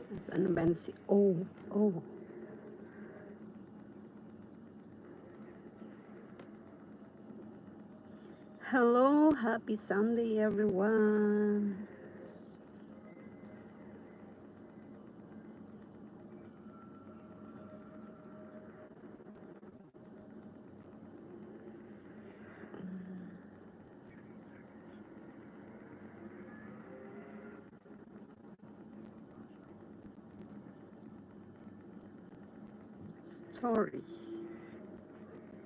Is ano ba yan si Oh. Hello, happy Sunday everyone. Story.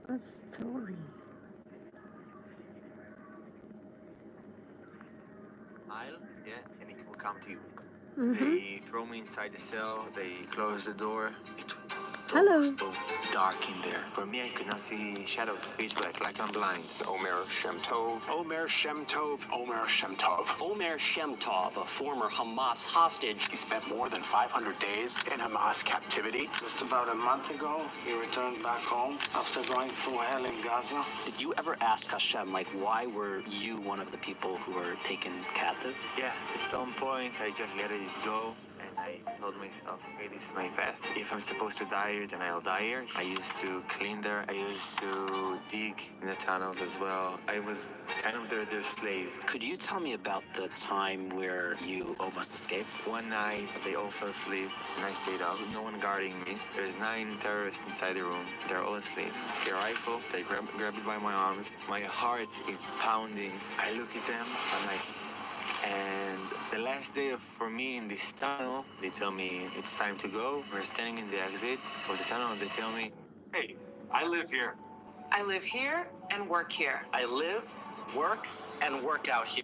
A story. Yeah, and it will come to you. Mm-hmm. They throw me inside the cell, they close the door. It Hello. was so dark in there. For me, I could not see shadows. Pitch black, like I'm blind. Omar Shem Tov. Omar Shem Tov. Omar Shem Tov. Omar Shem Tov, a former Hamas hostage. He spent more than 500 days in Hamas captivity. Just about a month ago, he returned back home after going through hell in Gaza. Did you ever ask Hashem, why were you one of the people who were taken captive? Yeah, at some point, I just let it go. And I told myself, okay, this is my path. If I'm supposed to die here, then I'll die here. I used to clean there. I used to dig in the tunnels as well. I was kind of their slave. Could you tell me about the time where you almost escaped? One night, they all fell asleep, and I stayed up. No one guarding me. There's 9 terrorists inside the room. They're all asleep. Their rifle, they grab it by my arms. My heart is pounding. I look at them, I'm like, and the last day for me in this tunnel, they tell me it's time to go. We're standing in the exit of the tunnel, and they tell me, Hey, I live here. I live here and work here. I live, work, and work out here.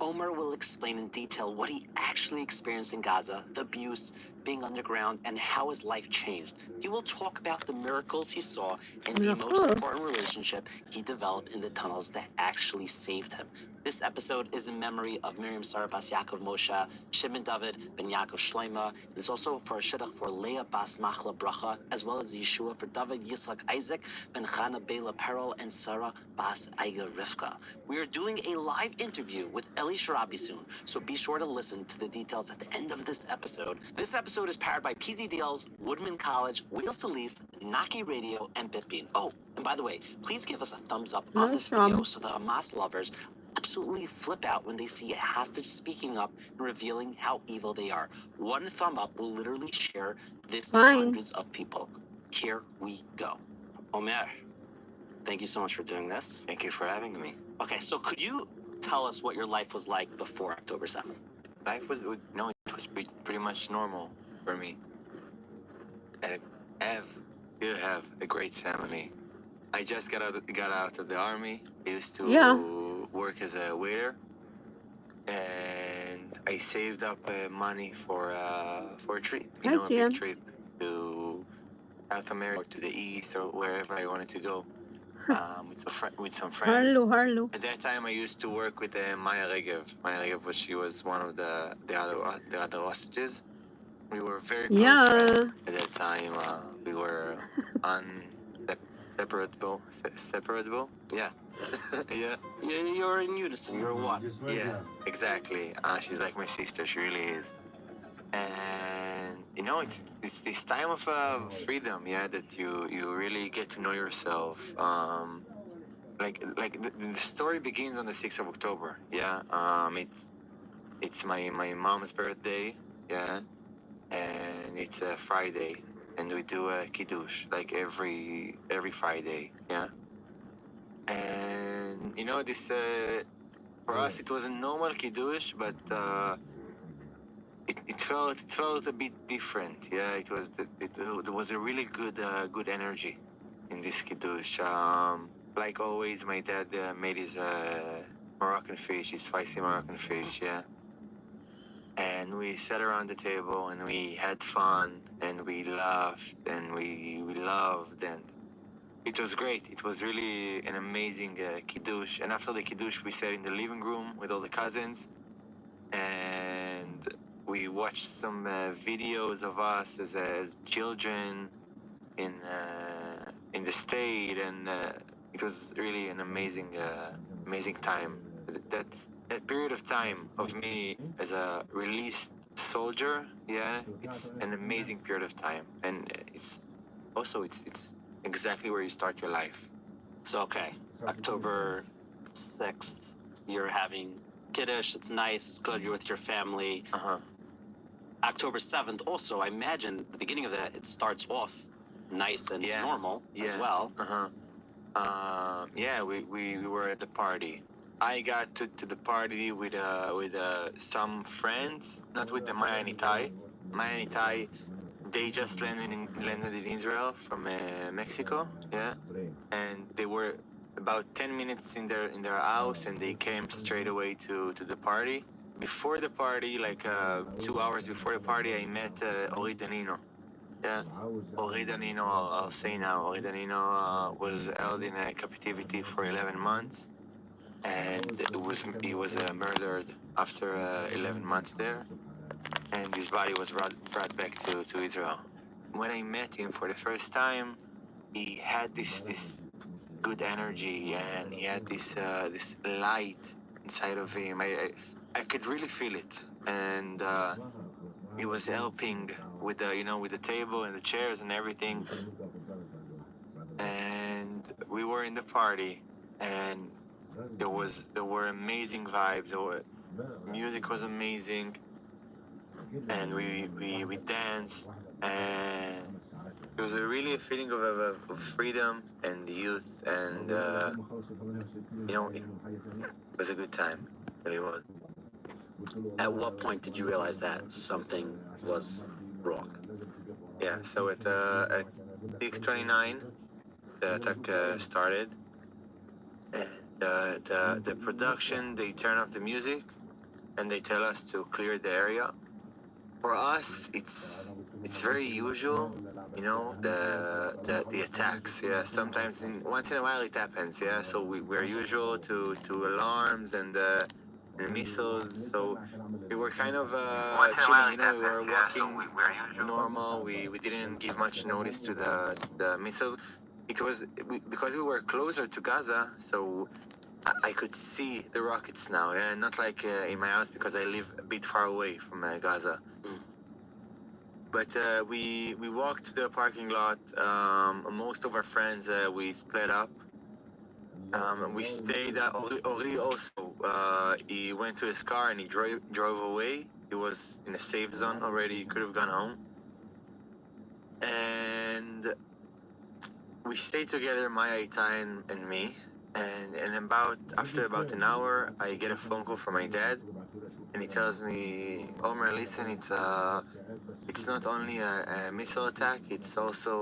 Omar will explain in detail what he actually experienced in Gaza, the abuse, being underground, and how his life changed. He will talk about the miracles he saw and the most important relationship he developed in the tunnels that actually saved him. This episode is in memory of Miriam Sarah Bas Yaakov Moshe, Shimon David Ben Yaakov Shloima. It's also for a shidduch for Leah Bas Machla Bracha, as well as Yeshua for David Yitzchak Isaac Ben Chana Bela Perel and Sarah Bas Aiga Rivka. We are doing a live interview with Eli Sharabi soon, so be sure to listen to the details at the end of this episode. This episode is powered by PZ Deals, Woodman College, Wheels to Lease, Naki Radio, and Bitbean. Oh, and by the way, please give us a thumbs up on this video so the Hamas lovers absolutely flip out when they see a hostage speaking up and revealing how evil they are. One thumb up will literally share this to hundreds of people. Here we go. Omer, thank you so much for doing this. thank you for having me. Okay, so could you tell us what your life was like before October 7th? Life was, no, it was pretty much normal for me. I still have a great family. I just got out of the army. I used to work as a waiter, and I saved up money for a trip, a big trip to South America or to the East or wherever I wanted to go, with some friends. Harlo. At that time, I used to work with Maya Regev. Maya Regev she was one of the other hostages. We were very close friends at that time. We were separable. Yeah. Yeah. You're in unison. You're one. Yeah, exactly. She's like my sister. She really is. And it's this time of freedom, yeah, that you really get to know yourself. The story begins on the 6th of October. Yeah. It's my mom's birthday. Yeah. And it's a Friday, and we do a kiddush like every Friday. Yeah. And this for us it was a normal kiddush, but it felt a bit different. Yeah, there was a really good energy in this kiddush. Like always, my dad made his Moroccan fish, his spicy Moroccan fish. Yeah. And we sat around the table and we had fun and we laughed and we loved, and it was great. It was really an amazing kiddush. And after the kiddush, we sat in the living room with all the cousins, and we watched some videos of us as children in the state, and it was really an amazing time. That period of time of me as a released soldier. Yeah, it's an amazing period of time, and it's exactly where you start your life. So, okay, October 6th, you're having Kiddush, it's nice, it's good, you're with your family. Uh-huh. October 7th, also, I imagine the beginning of that, it starts off nice and Yeah. normal as Yeah. well. Yeah, we were at the party. I got to the party with some friends, not with the Maya and Itai. Maya and Itai, they just landed in Israel from Mexico. Yeah, and they were about 10 minutes in their house, and they came straight away to the party. Before the party, like 2 hours before the party, I met Ori Danino. Yeah, Ori Danino, I'll say now, Ori Danino was held in captivity for 11 months, and he was murdered after 11 months there, and his body was brought back to Israel. When I met him for the first time, he had this good energy, and he had this light inside of him. I could really feel it, and he was helping with the table and the chairs and everything. And we were in the party, and there were amazing vibes. Music was amazing, and we danced, and it was really a feeling of freedom and youth, and it was a good time. It really was. At what point did you realize that something was wrong? Yeah, so at 6:29, the attack started, and the production, they turn off the music, and they tell us to clear the area. For us, it's very usual, the attacks. Yeah, sometimes once in a while it happens. Yeah, so we're usual to alarms and missiles. So we were kind of chilling. We were walking normal. We didn't give much notice to the missiles. Because we were closer to Gaza, so I could see the rockets now. Yeah, not like in my house, because I live a bit far away from Gaza. But we walked to the parking lot. Most of our friends, we split up. We stayed. Ori also, he went to his car and he drove away. He was in a safe zone already. He could have gone home. And we stayed together, Maya, Itai, and me. And after about an hour, I get a phone call from my dad, and he tells me, Omer, listen, it's not only a missile attack, it's also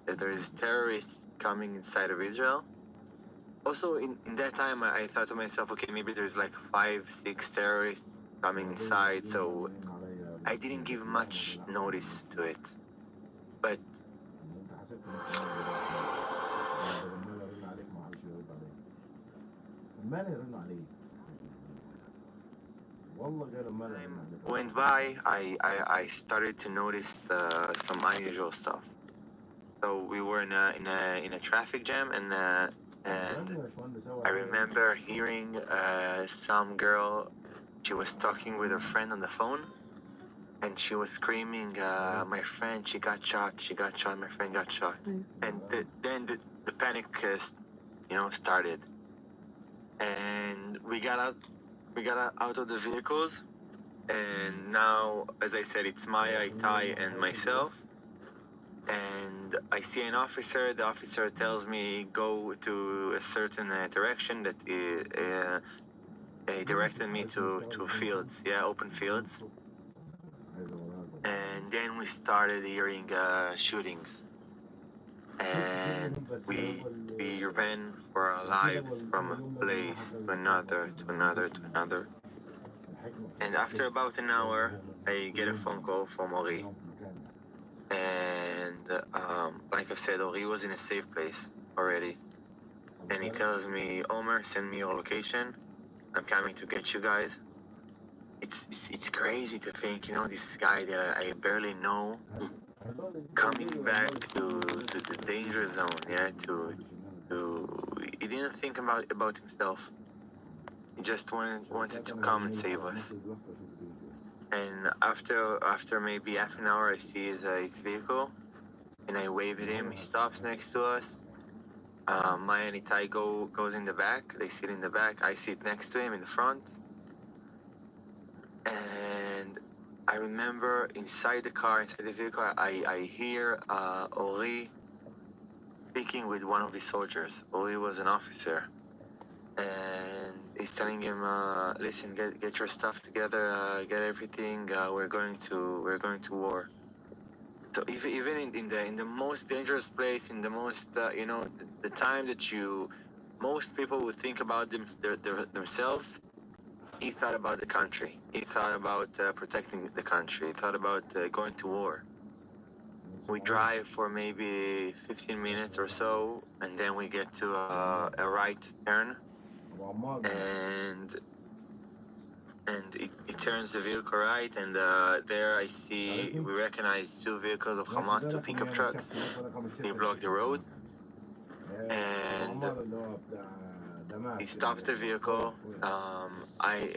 there is terrorists coming inside of Israel. Also, in that time, I thought to myself, okay, maybe there's like 5-6 terrorists coming inside, so I didn't give much notice to it. But went by, I started to notice some unusual stuff. So we were in a traffic jam, and I remember hearing some girl. She was talking with her friend on the phone, and she was screaming, "My friend, she got shot! My friend got shot!" And then the panic, started, and we got out of the vehicles, and now, as I said, it's Maya, Itai, and myself. And I see an officer. The officer tells me go to a certain direction that he directed me to fields, open fields. And then we started hearing shootings, and we ran for our lives from a place to another. And after about an hour, I get a phone call from Ori. And like I said, Ori was in a safe place already. And he tells me, Omer, send me your location. I'm coming to get you guys. It's crazy to think, this guy that I barely know, coming back to the danger zone, he didn't think about himself. He just wanted to come and save us. And after maybe half an hour, I see his vehicle, and I wave at him. He stops next to us. Maya and Itai goes in the back. They sit in the back. I sit next to him in the front. And I remember inside the car, inside the vehicle, I hear Ori speaking with one of his soldiers. Ori was an officer, and he's telling him, "Listen, get your stuff together, get everything. We're going to war." So even in the most dangerous place, in the most the time that most people would think about themselves, he thought about the country. He thought about protecting the country. He thought about going to war. We drive for maybe 15 minutes or so, and then we get to a right turn, and it turns the vehicle right, and there we recognize two vehicles of Hamas, two pickup trucks. They block the road, and he stops the vehicle.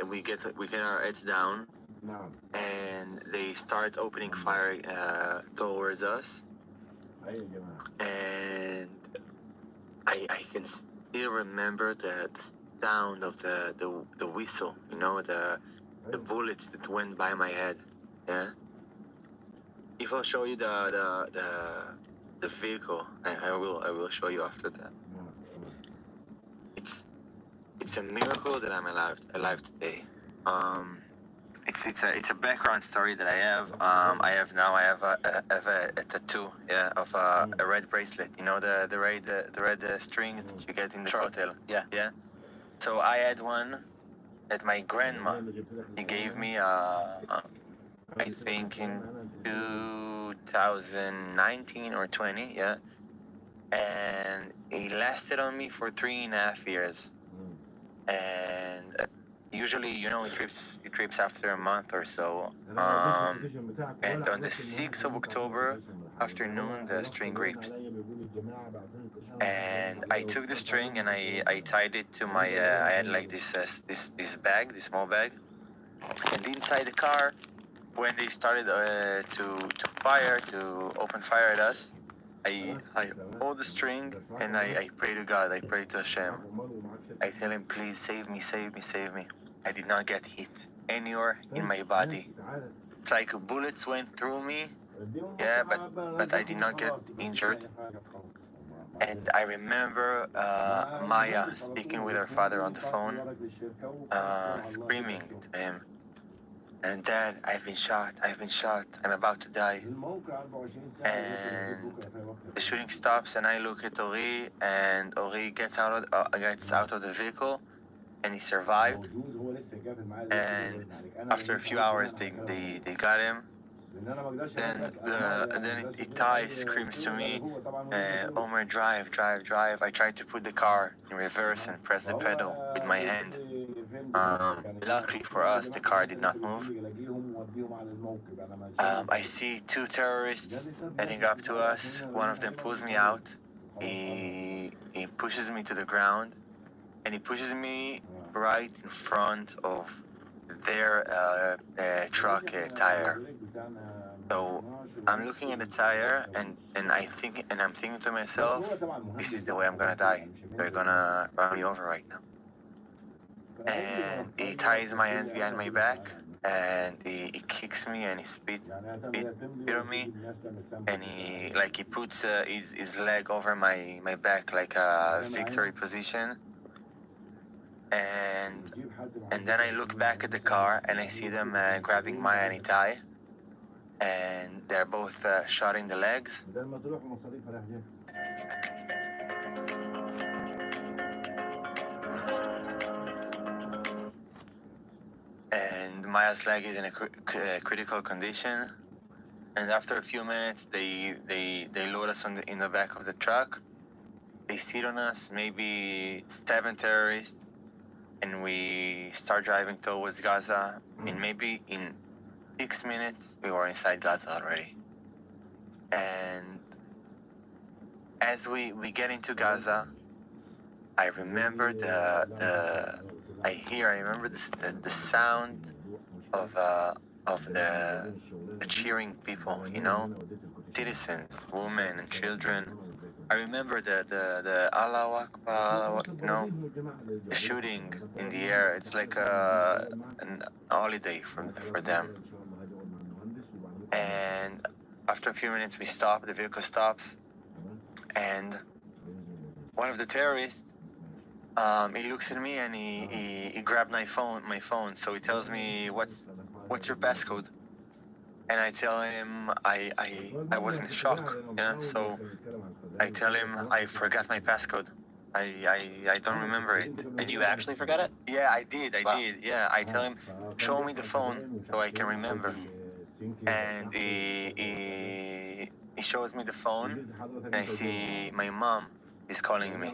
We get our heads down, and they start opening fire towards us. And I can still remember the sound of the whistle, the bullets that went by my head. Yeah. If I'll show you the vehicle, I will show you after that. It's a miracle that I'm alive today. It's a background story that I have. I have a tattoo, yeah, of a red bracelet. The red strings that you get in the hotel. Yeah. So I had one that my grandma he gave me. I think in 2019 or 20. Yeah. And it lasted on me for 3.5 years. And usually, it trips after a month or so. And on the 6th of October afternoon, the string ripped. And I took the string and I tied it to my. I had like this bag, this small bag. And inside the car, when they started to open fire at us, I hold the string and I pray to God. I pray to Hashem. I tell him, please save me, save me, save me. I did not get hit anywhere in my body. It's like bullets went through me, yeah, but I did not get injured. And I remember Maya speaking with her father on the phone, screaming to him, and Dad, I've been shot, I'm about to die. And the shooting stops, and I look at Ori, and Ori gets out of the vehicle, and he survived. And after a few hours, they got him. Then Itai screams to me, Omar, drive. I tried to put the car in reverse and press the pedal with my hand. Luckily for us, the car did not move. I see two terrorists heading up to us. One of them pulls me out. He pushes me to the ground, and he pushes me right in front of their truck tire. So I'm looking at the tire, and I'm thinking to myself, this is the way I'm gonna die. They're gonna run me over right now. And he ties my hands behind my back, and he kicks me, and he spit on me, and he puts his leg over my back like a victory position. And then I look back at the car, and I see them grabbing Maya and Itai, and they're both shot in the legs. And Maya's leg is in a critical condition. And after a few minutes, they load us in the back of the truck. They sit on us, maybe 7 terrorists, and we start driving towards Gaza. And maybe in 6 minutes, we were inside Gaza already. And as we get into Gaza, I remember the sound of the cheering people, you know, citizens, women and children. I remember the Allahu Akbar, Allahu Akbar, you know, the shooting in the air. It's like an holiday for them. And after a few minutes, we stop. The vehicle stops, and one of the terrorists, he looks at me and he grabbed my phone. So he tells me, what's your passcode? And I tell him I was in shock. Yeah. So I tell him I forgot my passcode. I don't remember it. Did you actually forget it? Yeah, I did. Wow. Yeah, I tell him, show me the phone so I can remember. And he shows me the phone, and I see my mom is calling me.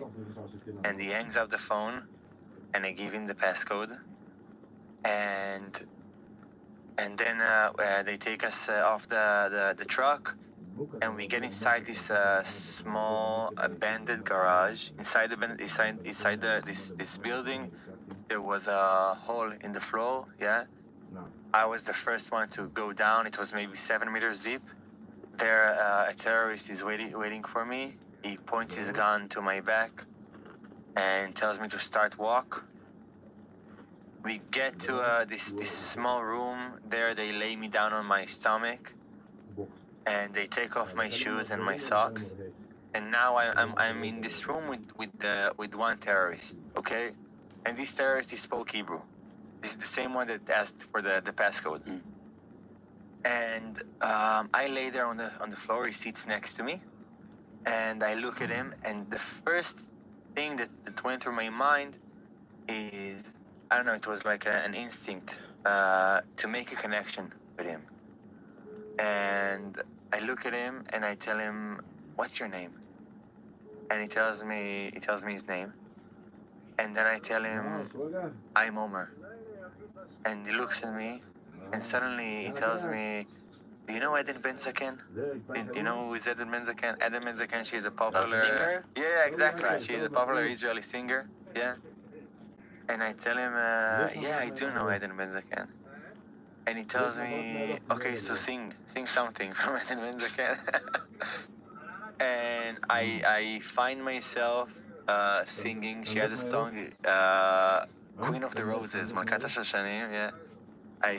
And he hangs up the phone, and I give him the passcode. And then they take us off the truck, and we get inside this small abandoned garage. Inside this building, there was a hole in the floor. Yeah, I was the first one to go down. It was maybe 7 meters deep. There, a terrorist is waiting for me. He points his gun to my back and tells me to start walk. We get to this small room. There, they lay me down on my stomach, and they take off my shoes and my socks. And now I'm in this room with one terrorist, okay? And this terrorist, he spoke Hebrew. This is the same one that asked for the passcode. And I lay there on the floor. He sits next to me, and I look at him. And the first thing that went through my mind is, I don't know, it was like an instinct to make a connection with him. And I look at him and I tell him, "What's your name?" And he tells me his name. And then I tell him, "I'm Omar." And he looks at me, and suddenly he tells me, "Do you know Eden Ben-Zaken? Do you know who is Eden Ben-Zaken? Eden Ben-Zaken, she's a popular... singer? Yeah, exactly. She's a popular Israeli singer. Yeah." And I tell him, "Yeah, I do know Eden Ben-Zaken." And he tells me, "Okay, so sing something from Eden Ben-Zaken." And I find myself singing. She has a song, Queen of the Roses, Malkat HaShoshanim, yeah. I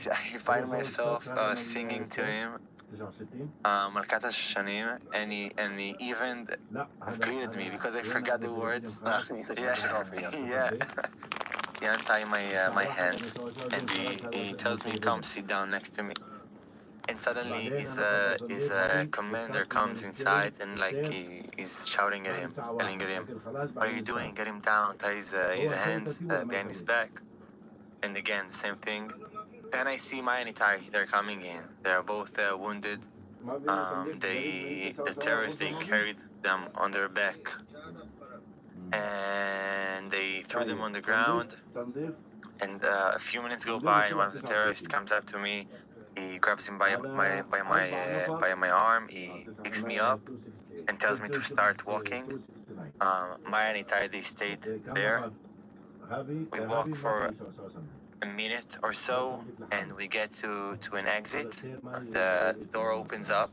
find myself singing to him, Malkat HaShoshanim, and he even greeted me because I forgot the words. Yeah. He untied my hands, and he tells me, "Come, sit down next to me." And suddenly his commander comes inside, and like he's shouting at him, yelling at him, "What are you doing? Get him down, tie his hands behind his back." And again, same thing. Then I see Maya and Itai, they're coming in. They're both wounded. The terrorists, they carried them on their back, and they threw them on the ground. And a few minutes go by, and one of the terrorists comes up to me. He grabs him by my arm. He picks me up and tells me to start walking. Maya and Itai, they stayed there. We walk for a minute or so, and we get to an exit. The door opens up,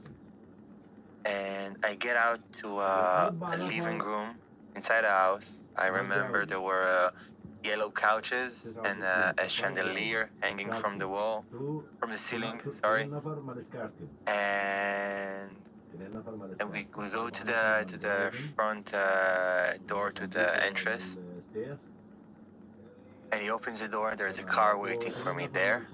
and I get out to a living room inside the house. I remember there were yellow couches and a chandelier hanging from the wall, from the ceiling, sorry. And we go to the front door to the entrance. And he opens the door, and there's a car waiting for me there.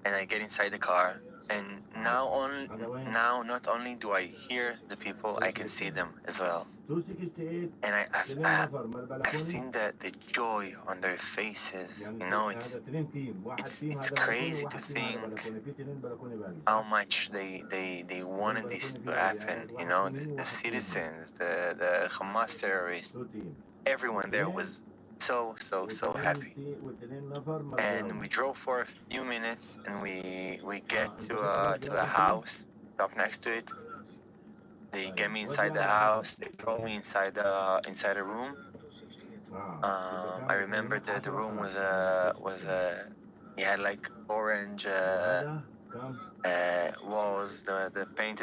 And I get inside the car, and now not only do I hear the people, I can see them as well. And I've seen the joy on their faces. You know, it's crazy to think how much they wanted this to happen. You know, the citizens, the Hamas terrorists, everyone there was so happy. And we drove for a few minutes, and we get to a house, stop next to it. They get me inside the house. They throw me inside a room. I remember that the room was it had like orange walls. The paint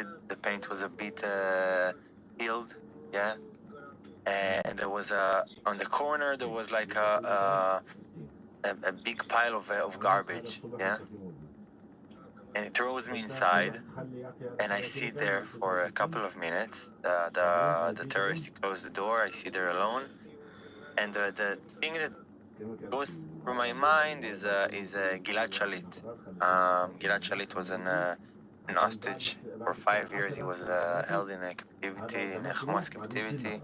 was a bit peeled, yeah. And there was on the corner there was like a big pile of garbage, yeah. And it throws me inside, and I sit there for a couple of minutes. The terrorist closed the door. I sit there alone, and the thing that goes through my mind is Gilad Shalit. Gilad Shalit was an hostage for 5 years. He was held in a captivity, in a Hamas captivity,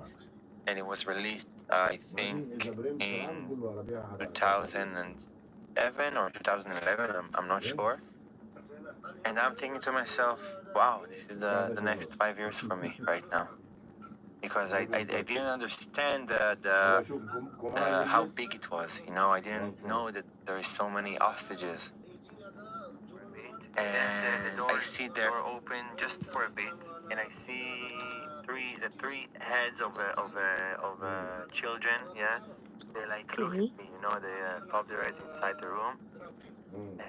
and he was released, I think, in 2007 or 2011. I'm not sure. And I'm thinking to myself, wow, this is the next 5 years for me right now. Because I didn't understand how big it was. You know, I didn't know that there is so many hostages. And I see the door open just for a bit, and I see the three heads of children. Yeah, they like look at me. You know, they pop their heads inside the room, and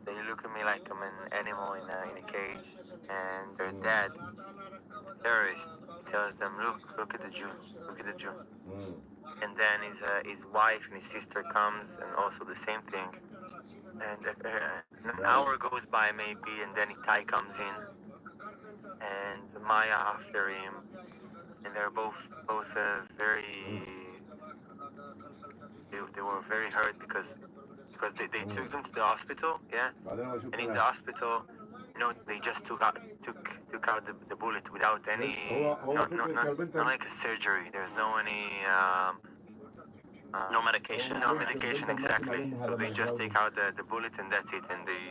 they look at me like I'm an animal in a cage. And their dad, terrorist, tells them, look at the Jew, look at the Jew. And then his wife and his sister comes, and also the same thing. And an hour goes by maybe, and then Itai comes in, and Maya after him, and they're both very. They were very hurt because they took them to the hospital, yeah. And in the hospital, you know, they just took out the bullet without any, not like a surgery. There's no medication. No medication, exactly. So they just take out the bullet and that's it. And they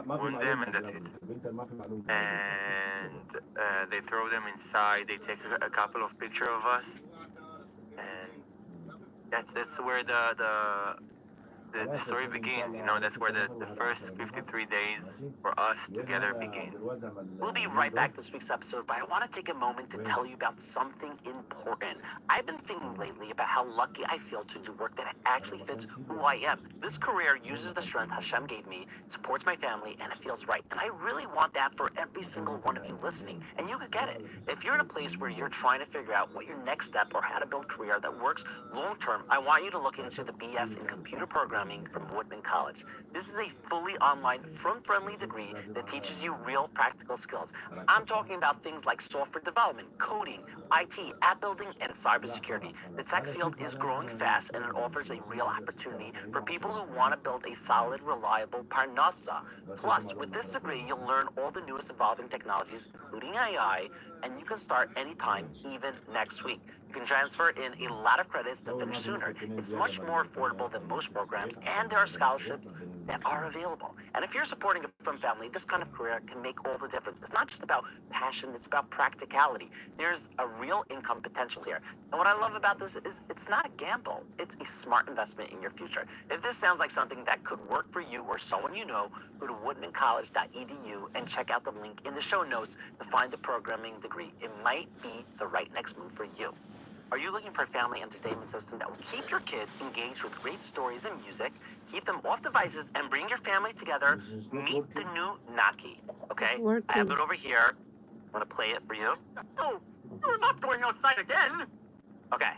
wound them and that's it. And they throw them inside. They take a couple of pictures of us. And that's where the story begins. You know, that's where the first 53 days for us together begins. We'll be right back this week's episode, but I want to take a moment to tell you about something important. I've been thinking lately about how lucky I feel to do work that actually fits who I am. This career uses the strength Hashem gave me, supports my family, and it feels right. And I really want that for every single one of you listening. And you could get it. If you're in a place where you're trying to figure out what your next step or how to build a career that works long term, I want you to look into the BS in computer programming from Whitman College. This is a fully online, firm-friendly degree that teaches you real practical skills. I'm talking about things like software development, coding, IT, app building, and cybersecurity. The tech field is growing fast, and it offers a real opportunity for people who want to build a solid, reliable parnasa. Plus, with this degree, you'll learn all the newest evolving technologies, including AI, and you can start anytime, even next week. You can transfer in a lot of credits to finish sooner. It's much more affordable than most programs, and there are scholarships that are available. And if you're supporting a from family, this kind of career can make all the difference. It's not just about passion, it's about practicality. There's a real income potential here. And what I love about this is it's not a gamble. It's a smart investment in your future. If this sounds like something that could work for you or someone you know, go to woodmancollege.edu and check out the link in the show notes to find the programming degree. It might be the right next move for you. Are you looking for a family entertainment system that will keep your kids engaged with great stories and music, keep them off devices, and bring your family together? Meet the new Naki. Okay? I have it over here. I'm going to play it for you. Oh, we're not going outside again. Okay.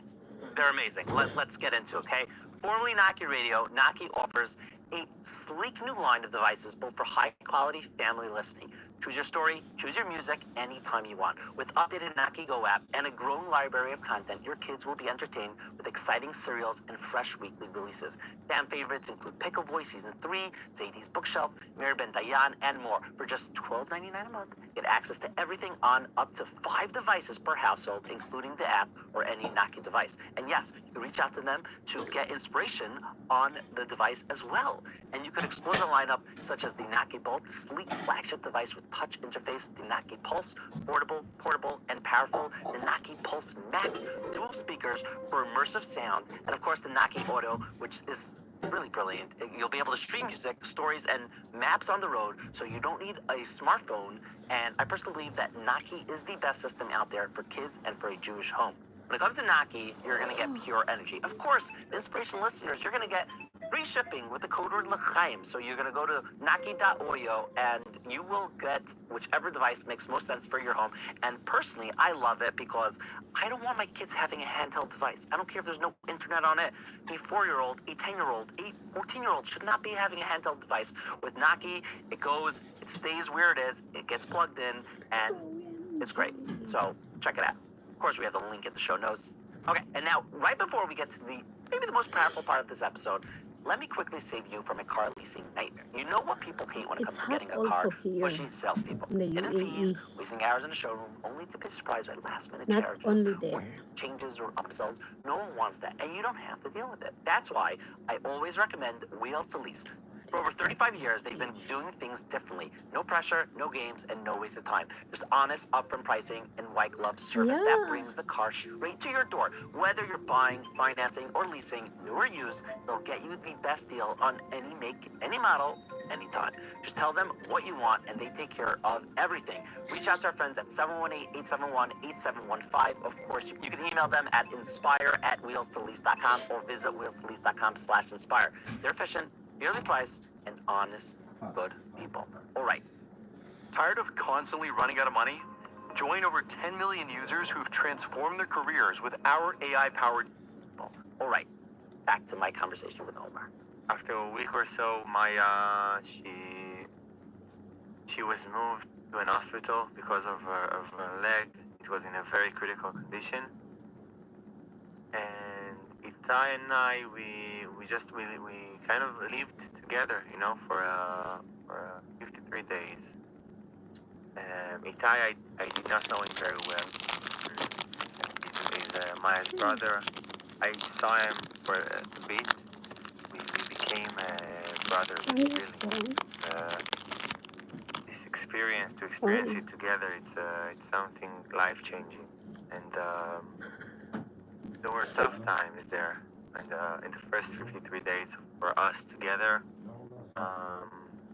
They're amazing. Let's get into it, okay? Formerly Naki Radio, Naki offers a sleek new line of devices built for high-quality family listening. Choose your story, choose your music anytime you want. With updated Naki Go app and a growing library of content, your kids will be entertained with exciting serials and fresh weekly releases. Fan favorites include Pickle Boy Season 3, Zadie's Bookshelf, Mir Ben Dayan, and more. For just $12.99 a month, get access to everything on up to 5 devices per household, including the app or any Naki device. And yes, you can reach out to them to get inspiration on the device as well. And you could explore the lineup such as the Naki Bolt, the sleek flagship device with touch interface, the Naki Pulse, portable, and powerful, the Naki Pulse Max, dual speakers for immersive sound, and of course the Naki Auto, which is really brilliant. You'll be able to stream music, stories, and maps on the road, so you don't need a smartphone. And I personally believe that Naki is the best system out there for kids and for a Jewish home. When it comes to Naki, you're going to get pure energy. Of course, the inspiration listeners, you're going to get Free shipping with the code word L'chaim. So you're going to go to naki.oyo and you will get whichever device makes most sense for your home. And personally, I love it because I don't want my kids having a handheld device. I don't care if there's no internet on it. A 4-year-old, a 10-year-old, a 14-year-old should not be having a handheld device. With Naki, it goes, it stays where it is, it gets plugged in, and it's great. So check it out. Of course, we have the link in the show notes. Okay, and now, right before we get to maybe the most powerful part of this episode, let me quickly save you from a car leasing nightmare. You know what people hate when it It's comes to hot getting a car? also here Pushy salespeople. in the Hidden fees, UAE. wasting hours in the showroom, only to be surprised by last-minute Not charges, only or there. changes or upsells. No one wants that, and you don't have to deal with it. That's why I always recommend Wheels to Lease. For over 35 years, they've been doing things differently. No pressure, no games, and no waste of time. Just honest, upfront pricing and white glove service that Yeah. brings the car straight to your door. Whether you're buying, financing, or leasing, new or used, they'll get you the best deal on any make, any model, anytime. Just tell them what you want, and they take care of everything. Reach out to our friends at 718-871-8715. Of course, you can email them at inspire@wheelstolease.com or visit wheelstolease.com/inspire. They're efficient, fairly priced, and honest, good people. All right. Tired of constantly running out of money? Join over 10 million users who've transformed their careers with our AI-powered People. All right. Back to my conversation with Omar. After a week or so, she was moved to an hospital because of her leg. It was in a very critical condition. And Itai and I, we kind of lived together, for 53 days. Itai, I did not know him very well. He's Maya's brother. I saw him for a bit. We became brothers, really. This experience, to experience it together, it's something life-changing. And there were tough times there. And in the first 53 days for us together,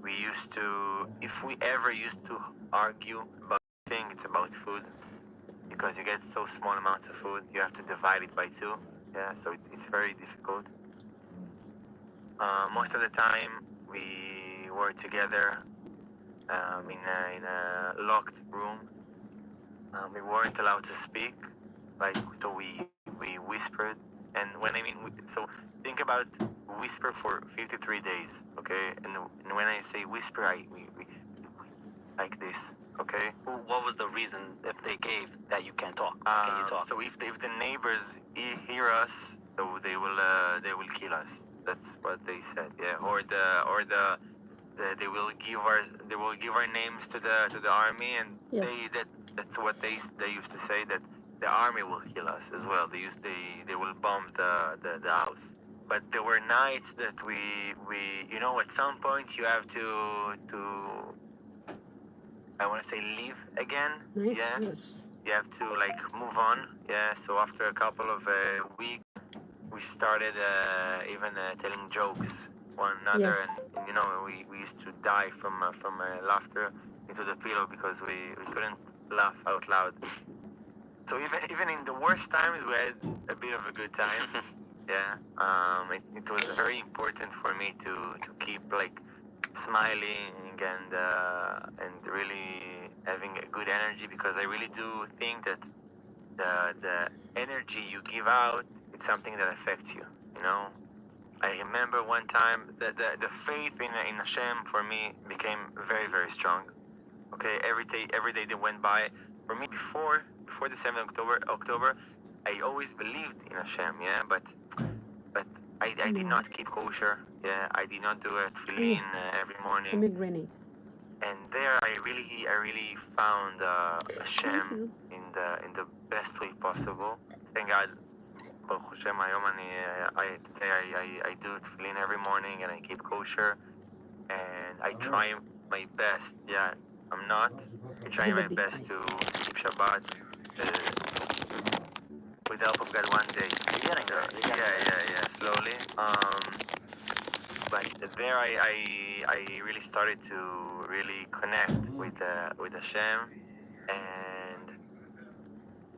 we used to, if we ever used to argue about anything, it's about food. Because you get so small amounts of food, you have to divide it by 2. Yeah, so it's very difficult. Most of the time, we were together in a locked room. We weren't allowed to speak, so we whispered. And so think about whisper for 53 days, okay? And when I say whisper, we like this, okay? What was the reason, if they gave, that you can't talk? Can you talk? So if the neighbors hear us, so they will kill us. That's what they said, yeah. Or they will give our names to the army, and Yes. that's what they used to say, that the army will kill us as well. They will bomb the house. But there were nights that we at some point you have to I want to say live again. Nice. Yeah. Yes. You have to move on. Yeah. So after a couple of weeks, we started even telling jokes one another, Yes. and we used to die from laughter into the pillow because we couldn't laugh out loud. So even in the worst times, we had a bit of a good time. Yeah. It was very important for me to keep smiling and really having a good energy, because I really do think that the energy you give out, it's something that affects you. I remember one time that the faith in Hashem for me became very, very strong. Okay, every day that went by, for me before the 7th October, I always believed in Hashem, yeah, but I did not keep kosher, yeah, I did not do a tefillin every morning, Pomegranate. and there I really found Hashem in the best way possible. Thank God. Baruch Hashem, today I do tefillin every morning, and I keep kosher, and I try my best. Yeah, I'm not. I try my best to keep Shabbat. With the help of God, one day. You're getting there. Yeah, slowly. But there I really started to really connect with Hashem, and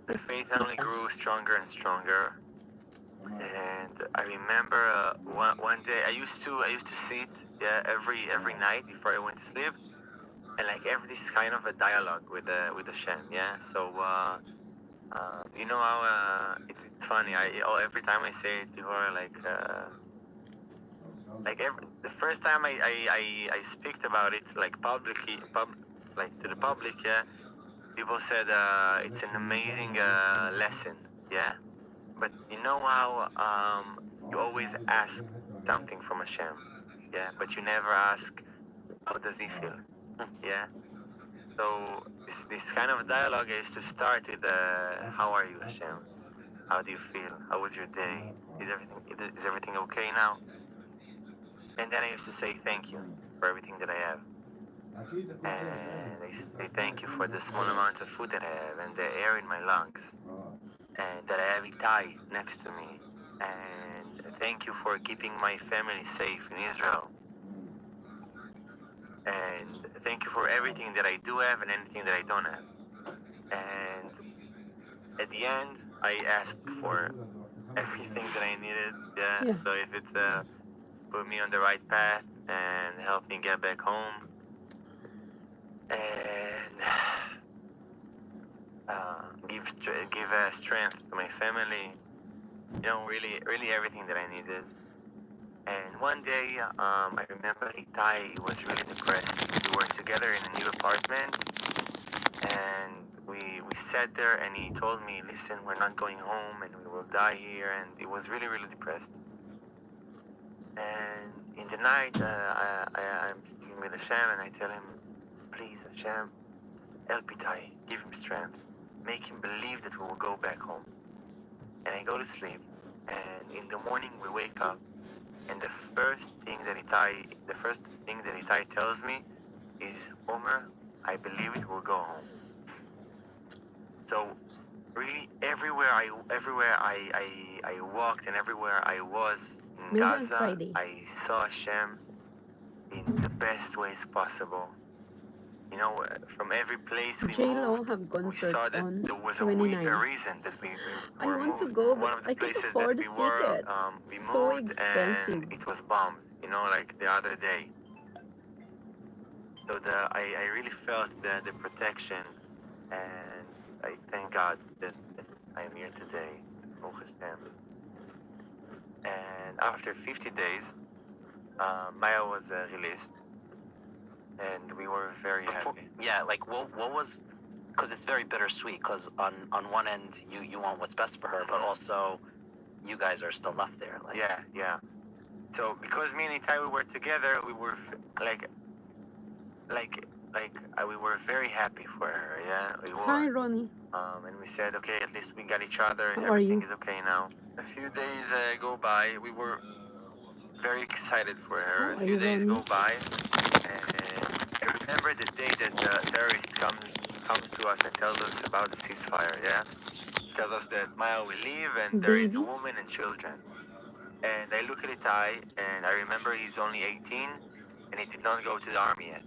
the faith only grew stronger and stronger. And I remember one day I used to sit every night before I went to sleep, and like every this kind of a dialogue with Hashem. Yeah. So you know how it's funny. Every time I say it, people are like the first time I speak about it like publicly, like to the public. Yeah. People said it's an amazing lesson. Yeah. But you know how you always ask something from Hashem, yeah, but you never ask how does he feel, yeah. So this kind of dialogue is to start with how are you, Hashem? How do you feel? How was your day? Is everything okay now? And then I used to say thank you for everything that I have. And I used to say thank you for the small amount of food that I have and the air in my lungs. And that I have Itai next to me. And thank you for keeping my family safe in Israel. And thank you for everything that I do have and anything that I don't have. And at the end, I asked for everything that I needed. Yeah. Yeah. So if it's put me on the right path and help me get back home. And give strength to my family, you know, really everything that I needed. And one day, I remember Itai was really depressed. We were together in a new apartment, and we sat there, and he told me, listen, we're not going home, and we will die here, and he was really depressed. And in the night, I'm speaking with Hashem, and I tell him, please, Hashem, help Itai, give him strength. Make him believe that we will go back home. And I go to sleep, and in the morning we wake up, and the first thing that Itai tells me is, Omer, I believe it will go home. So really everywhere I walked and everywhere I was in Maybe on Gaza, Friday. I saw Hashem in the best ways possible. You know, from every place we J-Lo moved, have we concert saw that on there was a 29. reason that we I were want to moved. go, One but of the I can't places afford that the we were, ticket. we So moved expensive. and it was bombed. You know, like the other day. So I really felt the protection, and I thank God that I am here today. Oh Hashem. And after 50 days, Maya was released, and we were very happy. Yeah, like what was, because it's very bittersweet, because on one end you want what's best for her, but also you guys are still left there. Like, Yeah. So because me and Itai we were together, we were we were very happy for her. Yeah, we were. Hi, Ronnie. And we said, okay, at least we got each other. How are Everything you? is okay now. A few days go by. We were very excited for her. How A are few you, days Ronnie? go by, and I remember the day that the terrorist comes to us and tells us about the ceasefire. Yeah, tells us that Maya will leave and there is a Baby? woman and children. And I look at Itai, and I remember he's only 18, and he did not go to the army yet.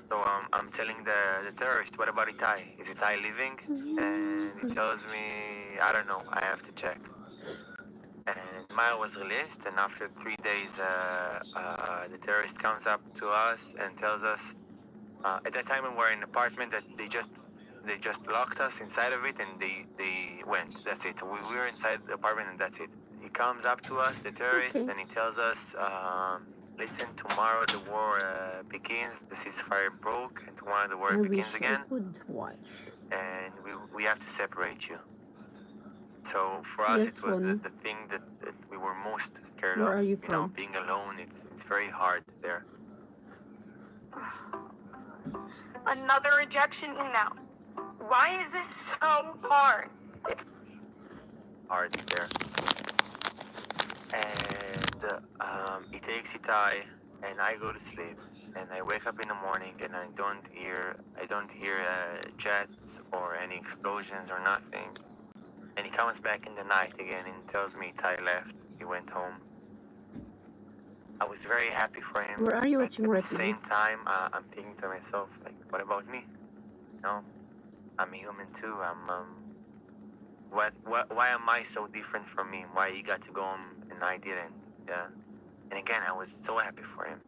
So I'm telling the terrorist, what about Itai? Is Itai living? And he tells me, I don't know, I have to check. And Maya was released, and after 3 days, the terrorist comes up to us and tells us, at that time we were in an apartment that they just locked us inside of it, and they went. That's it. We were inside the apartment, and that's it. He comes up to us, the terrorist, Okay. and he tells us, listen, tomorrow the war begins, the ceasefire broke, and tomorrow the war I wish begins I again, could watch. and we have to separate you. So for us, Yes, it was Ronnie. the thing that we were most scared Where of. are you You know, from? being alone, it's very hard there. Another rejection email. Why is this so hard? Hard there. And he takes Itai, and I go to sleep, and I wake up in the morning, and I don't hear jets or any explosions or nothing. And he comes back in the night again and tells me Itai left. He went home. I was very happy for him. Where are you But watching at right the now? same time, I'm thinking to myself, like, what about me? You know, I'm a human too. why am I so different from him? Why he got to go home and I didn't? Yeah. And again, I was so happy for him.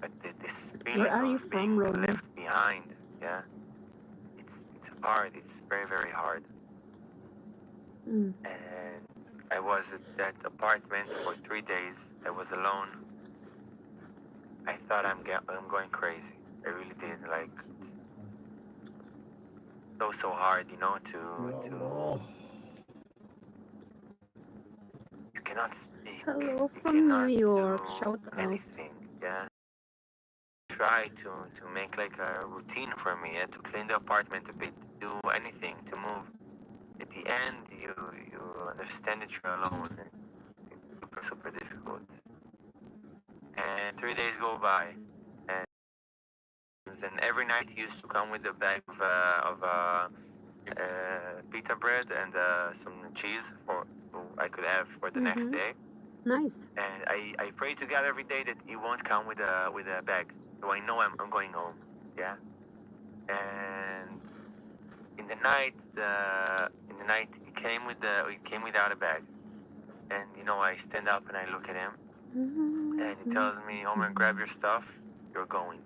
But this feeling Where are you of from, being Romy? left behind, yeah, it's hard. It's very, very hard. Mm. And I was at that apartment for 3 days. I was alone. I thought I'm going crazy. I really did. Like, it's so hard, you know, to you cannot speak. Hello You from New cannot York. do Shout out. anything. Yeah. Try to make like a routine for me, yeah, to clean the apartment a bit, to do anything, to move. At the end, you understand that you're alone, and it's super, super difficult. And 3 days go by, and then every night he used to come with a bag of pita bread and some cheese so I could have for the next Mm-hmm. day. Nice. And I pray to God every day that he won't come with a bag, so I know I'm going home. Yeah. And in the night he came without a bag, and you know I stand up and I look at him, and he tells me, Omer, grab your stuff, you're going.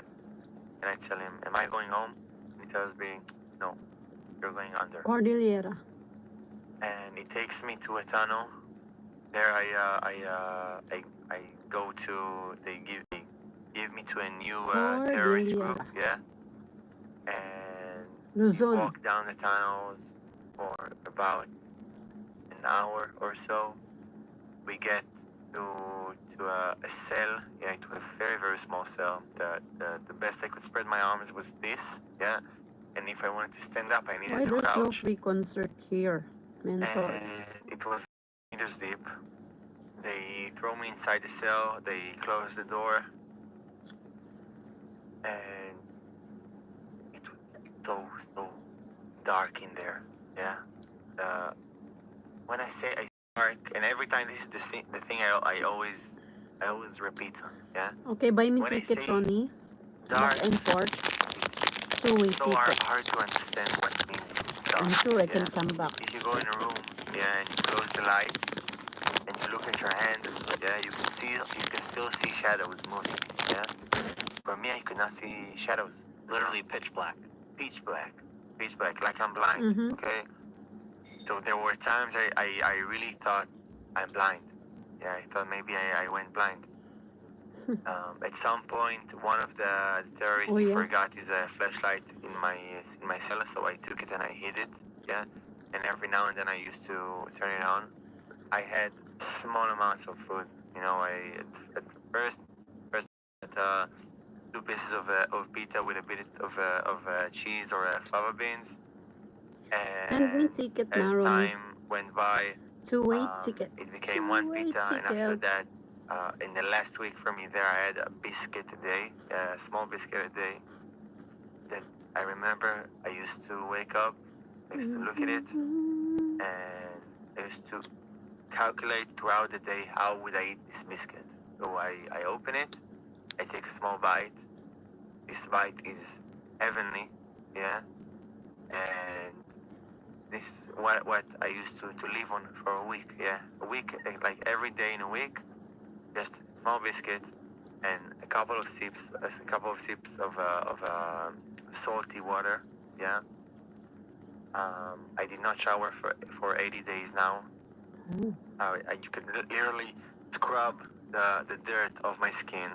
And I tell him, am I going home? And he tells me, no, you're going under. Cordillera. And he takes me to a tunnel. There I go to, they give me to a new terrorist group, Cordillera. yeah. And we Luzon. walk down the tunnels for about an hour or so. We get to a cell. Yeah, it was a very, very small cell. The best I could spread my arms was this, yeah. And if I wanted to stand up, I Why needed to there's no crouch. free concert here? Mentors. And it was meters deep. They throw me inside the cell. They close the door. And it was so dark in there, yeah. When I say I dark, and every time this is the thing I always repeat, yeah. Okay, buy me When I ticket, say Ronnie. dark, Back and forth. it's Two-way so ticket. hard to understand what it means dark. I'm sure I can Yeah. come back. If you go in a room, yeah, and you close the light, and you look at your hand, yeah, you can still see shadows moving, yeah. For me, I could not see shadows. Literally pitch black. Pitch black, like I'm blind. Mm-hmm. Okay. So there were times I really thought I'm blind. Yeah, I thought maybe I went blind. At some point, one of the terrorists Oh, yeah? forgot his flashlight in my cell, so I took it and I hid it. Yeah, and every now and then I used to turn it on. I had small amounts of food. You know, at first had 2 pieces of pita with a bit of cheese or fava beans. Send me And ticket, as Ronnie. time went by, Two-way ticket. it became 1 Two-way pita, and after ticket. that, in the last week for me there, I had a biscuit a day, a small biscuit a day. That I remember I used to wake up, I used to look at it, and I used to calculate throughout the day how would I eat this biscuit. So I open it, I take a small bite. This bite is heavenly, yeah, and this is what I used to live on for a week, yeah. A week, like every day in a week, just a small biscuit and a couple of sips of salty water, yeah. I did not shower for 80 days now. You could literally scrub the dirt off my skin.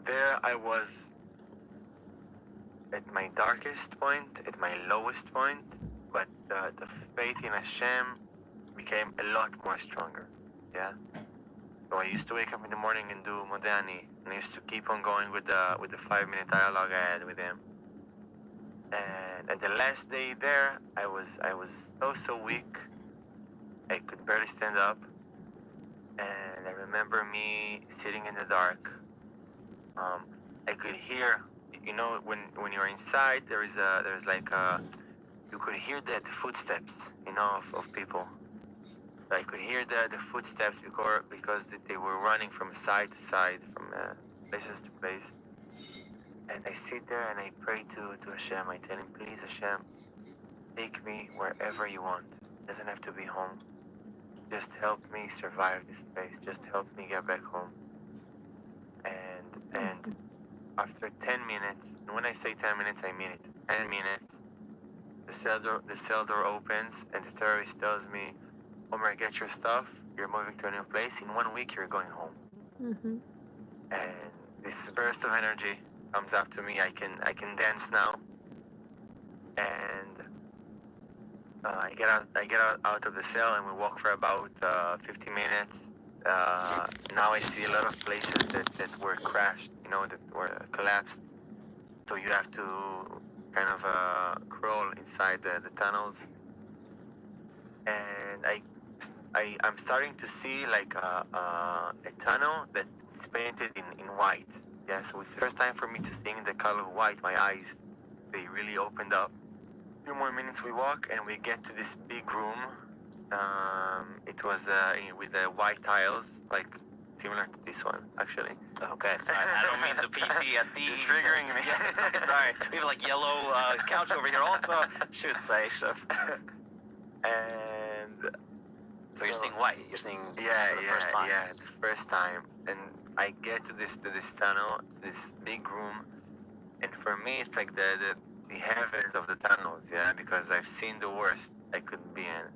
There I was at my darkest point, at my lowest point, but the faith in Hashem became a lot more stronger, yeah. So I used to wake up in the morning and do Modani, and I used to keep on going with the 5-minute dialogue I had with him. And at the last day there, I was so weak, I could barely stand up, and I remember me sitting in the dark. I could hear, you know, when you're inside, there's like you could hear the footsteps, you know, of people. I could hear the footsteps because they were running from side to side, from places to place. And I sit there and I pray to Hashem. I tell him, please Hashem, take me wherever you want. Doesn't have to be home. Just help me survive this place. Just help me get back home. And after 10 minutes, and when I say 10 minutes, I mean it. 10 minutes, the cell door opens, and the terrorist tells me, Omar, get your stuff. You're moving to a new place. In 1 week, you're going home. Mm-hmm. And this burst of energy comes up to me. I can dance now. And I get out of the cell, and we walk for about 50 minutes. Now I see a lot of places that were crashed, that were collapsed. So you have to kind of crawl inside the tunnels. And I'm starting to see like a tunnel that's painted in white. Yeah, so it's the first time for me to see the color white. My eyes, they really opened up. A few more minutes we walk, and we get to this big room. It was with the white tiles, like similar to this one, actually. Okay, sorry, I don't mean the PTSD. You're triggering me. Yeah, sorry. We have like yellow couch over here also. Should say, Chef. And so you're seeing white. You're seeing for the first time. Yeah, the first time. And I get to this tunnel, this big room, and for me it's like the heavens of the tunnels, yeah, because I've seen the worst I could be in.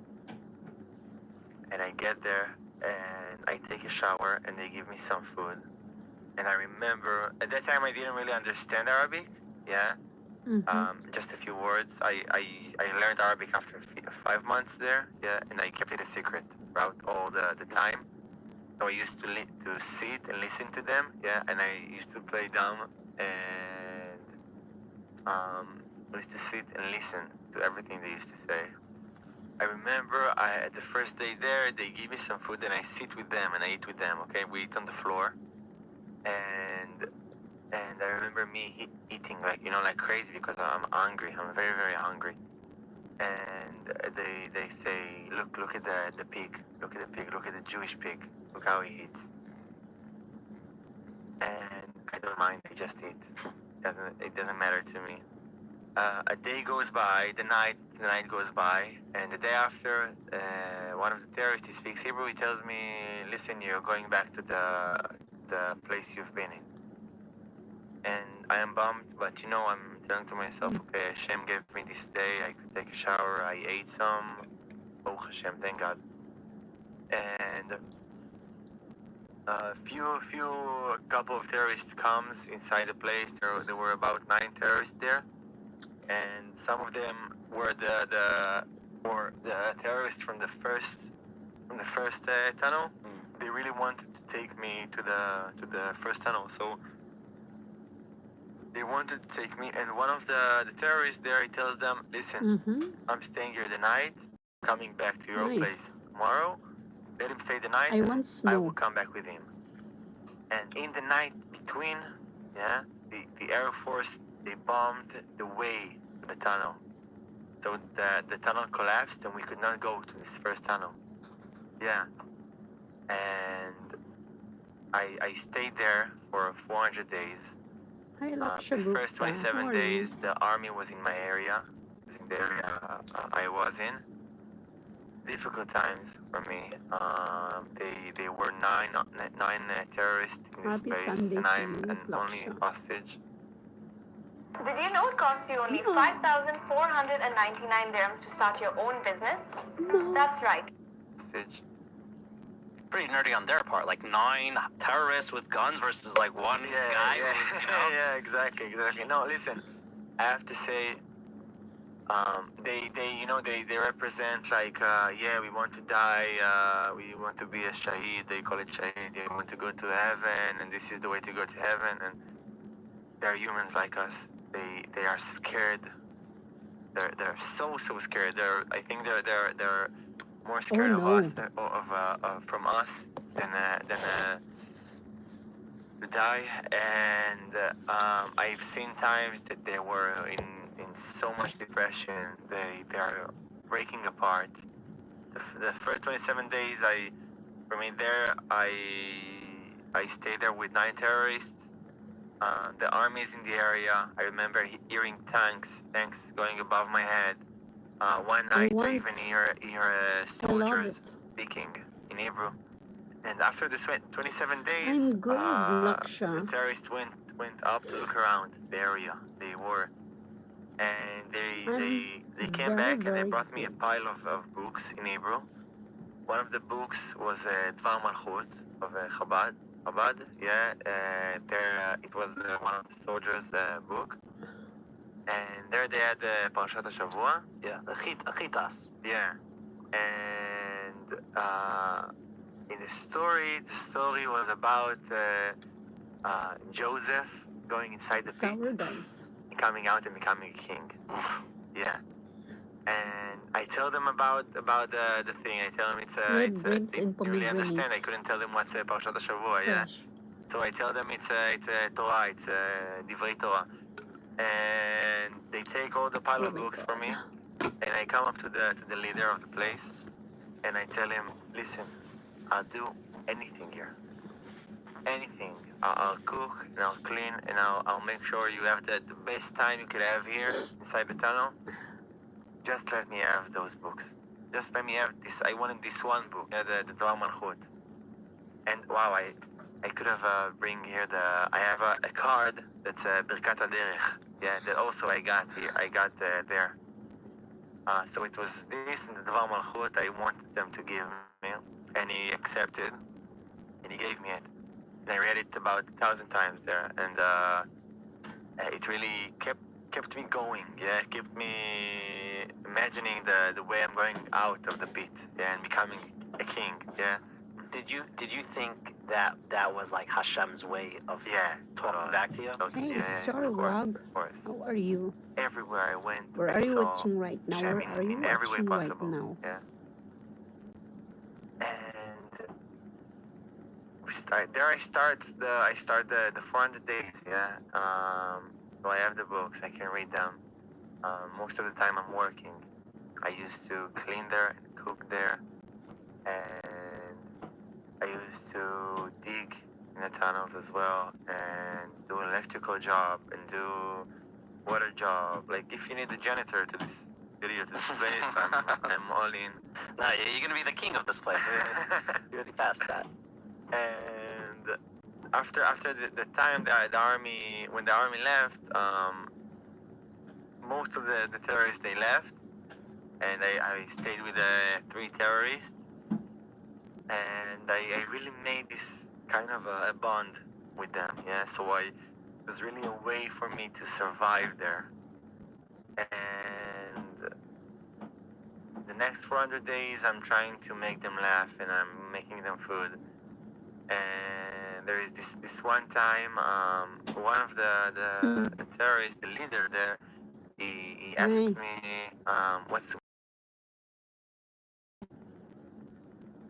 And I get there, and I take a shower, and they give me some food. And I remember, at that time I didn't really understand Arabic, yeah. Mm-hmm. Just a few words. I learned Arabic after 5 months there, yeah, and I kept it a secret throughout all the time. So I used to sit and listen to them, yeah, and I used to play dumb, and I used to sit and listen to everything they used to say. I remember the first day there, they give me some food, and I sit with them and I eat with them. Okay, we eat on the floor, and I remember me eating like crazy because I'm hungry. I'm very, very hungry. And they say, look at the pig. Look at the pig. Look at the Jewish pig. Look how he eats. And I don't mind. I just eat. It doesn't matter to me. A day goes by. The night goes by, and the day after, one of the terrorists, he speaks Hebrew. He tells me, listen, you're going back to the place you've been in. And I am bummed, but I'm telling to myself, okay, Hashem gave me this day. I could take a shower. I ate some. Oh Hashem, thank God. And a couple of terrorists comes inside the place. There were about 9 terrorists there, and some of them were the terrorists from the first tunnel. They really wanted to take me to the first tunnel, so they wanted to take me. And one of the terrorists there, he tells them, listen, I'm staying here the night, coming back to your place tomorrow. Let him stay the night. I will come back with him. And in the night between, the Air Force, they bombed the way to the tunnel. So the tunnel collapsed, and we could not go to this first tunnel. Yeah. And I stayed there for 400 days. The first 27 days, the army was in my area. It was in the area I was in. Difficult times for me. They were nine terrorists in this place, and I'm an only hostage. Did you know it costs you only 5,499 dirhams to start your own business? That's right. Hostage. Pretty nerdy on their part, like 9 terrorists with guns versus like one guy. Yeah. Yeah, exactly. No, listen, I have to say, they represent like, we want to die, we want to be a shaheed. They call it shaheed. They want to go to heaven, and this is the way to go to heaven. And they're humans like us. They are scared. They're so scared. I think they're more scared of us, from us than to die. And I've seen times that they were in so much depression. They are breaking apart. The first 27 days, I stayed there with 9 terrorists. The army is in the area. I remember hearing tanks going above my head. One night I want- even hear soldiers speaking in Hebrew. And after this 27 days, I'm good, the Laksha. terrorists went up to look around the area they were, and they came very, back and they very brought me a good. pile of books in Hebrew. One of the books was Dvar Malchut of Chabad. Yeah, it was one of the soldiers' book, and there they had Parashat HaShavua. Yeah, Achitas. Yeah, and in the story was about Joseph going inside the pit Sour dice. and coming out and becoming a king. Yeah, and I tell them about the thing. I tell them it's Red they grapes and didn't really understand. I pomegranate. couldn't tell them what's Parashat HaShavua. Yeah. Fresh. So I tell them it's Torah, it's Divrei Torah, and they take all the pile Oh of my books God. from me, and I come up to the leader of the place, and I tell him, listen, I'll do anything here, anything. I'll cook and I'll clean and I'll make sure you have the best time you could have here inside the tunnel. Just let me have those books. Just let me have this. I wanted this one book, the Dvar Malchut. And wow, I could have bring here I have a card that's Birkat HaDerech. Yeah, that also I got here. I got there. So it was this and the Dvar Malchut I wanted them to give me, and he accepted, and he gave me it. And I read it about 1,000 times there, and it really kept me going. Yeah, it kept me imagining the way I'm going out of the pit, yeah, and becoming a king. Yeah. Did you think that was like Hashem's way of Yeah, talking back to you? Hey, yeah, Star of course, Rog. of course. How are you? Everywhere I went, Where I are you saw watching right now? Shem Where are you in every way watching right possible. now? Yeah. And I start the 400 days. Yeah. So I have the books. I can read them. Most of the time I'm working. I used to clean there and cook there, and I used to dig in the tunnels as well, and do an electrical job and do water job. Like if you need a janitor to this video, to this place, I'm all in. No, you're gonna be the king of this place. You're already past that. And after the time the army, when the army left, most of the terrorists they left, and I stayed with the 3 terrorists, and I really made this kind of a bond with them. Yeah, so it was really a way for me to survive there. And the next 400 days, I'm trying to make them laugh, and I'm making them food. And there is this one time, one of the terrorists, the leader there, he asked Nice. me, what's,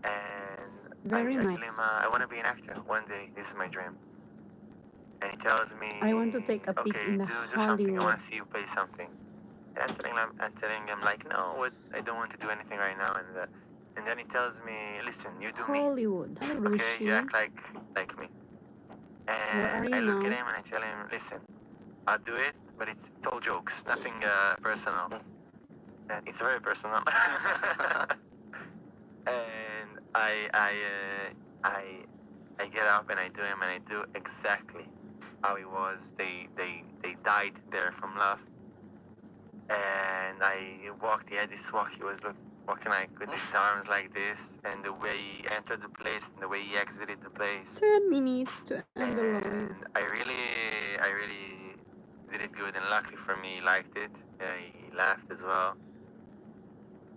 and Very I nice. tell him, I want to be an actor one day. This is my dream. And he tells me, I want to take a peek okay, in the do something. I Hollywood. want to see you play something. And I'm telling him like, no, I don't want to do anything right now. And then he tells me, listen, you do me. Hollywood. Hi, Okay, you Rushi. act like me. Where are And you I look now? at him and I tell him, listen, I'll do it, but it's all jokes, nothing personal. And it's very personal. And I get up and I do him and I do exactly how he was. They died there from love. And I walked. He had this walk. He was walking like with his arms like this, and the way he entered the place and the way he exited the place. 10 minutes to end the live. And I really did it good, and luckily for me, he liked it. He laughed as well.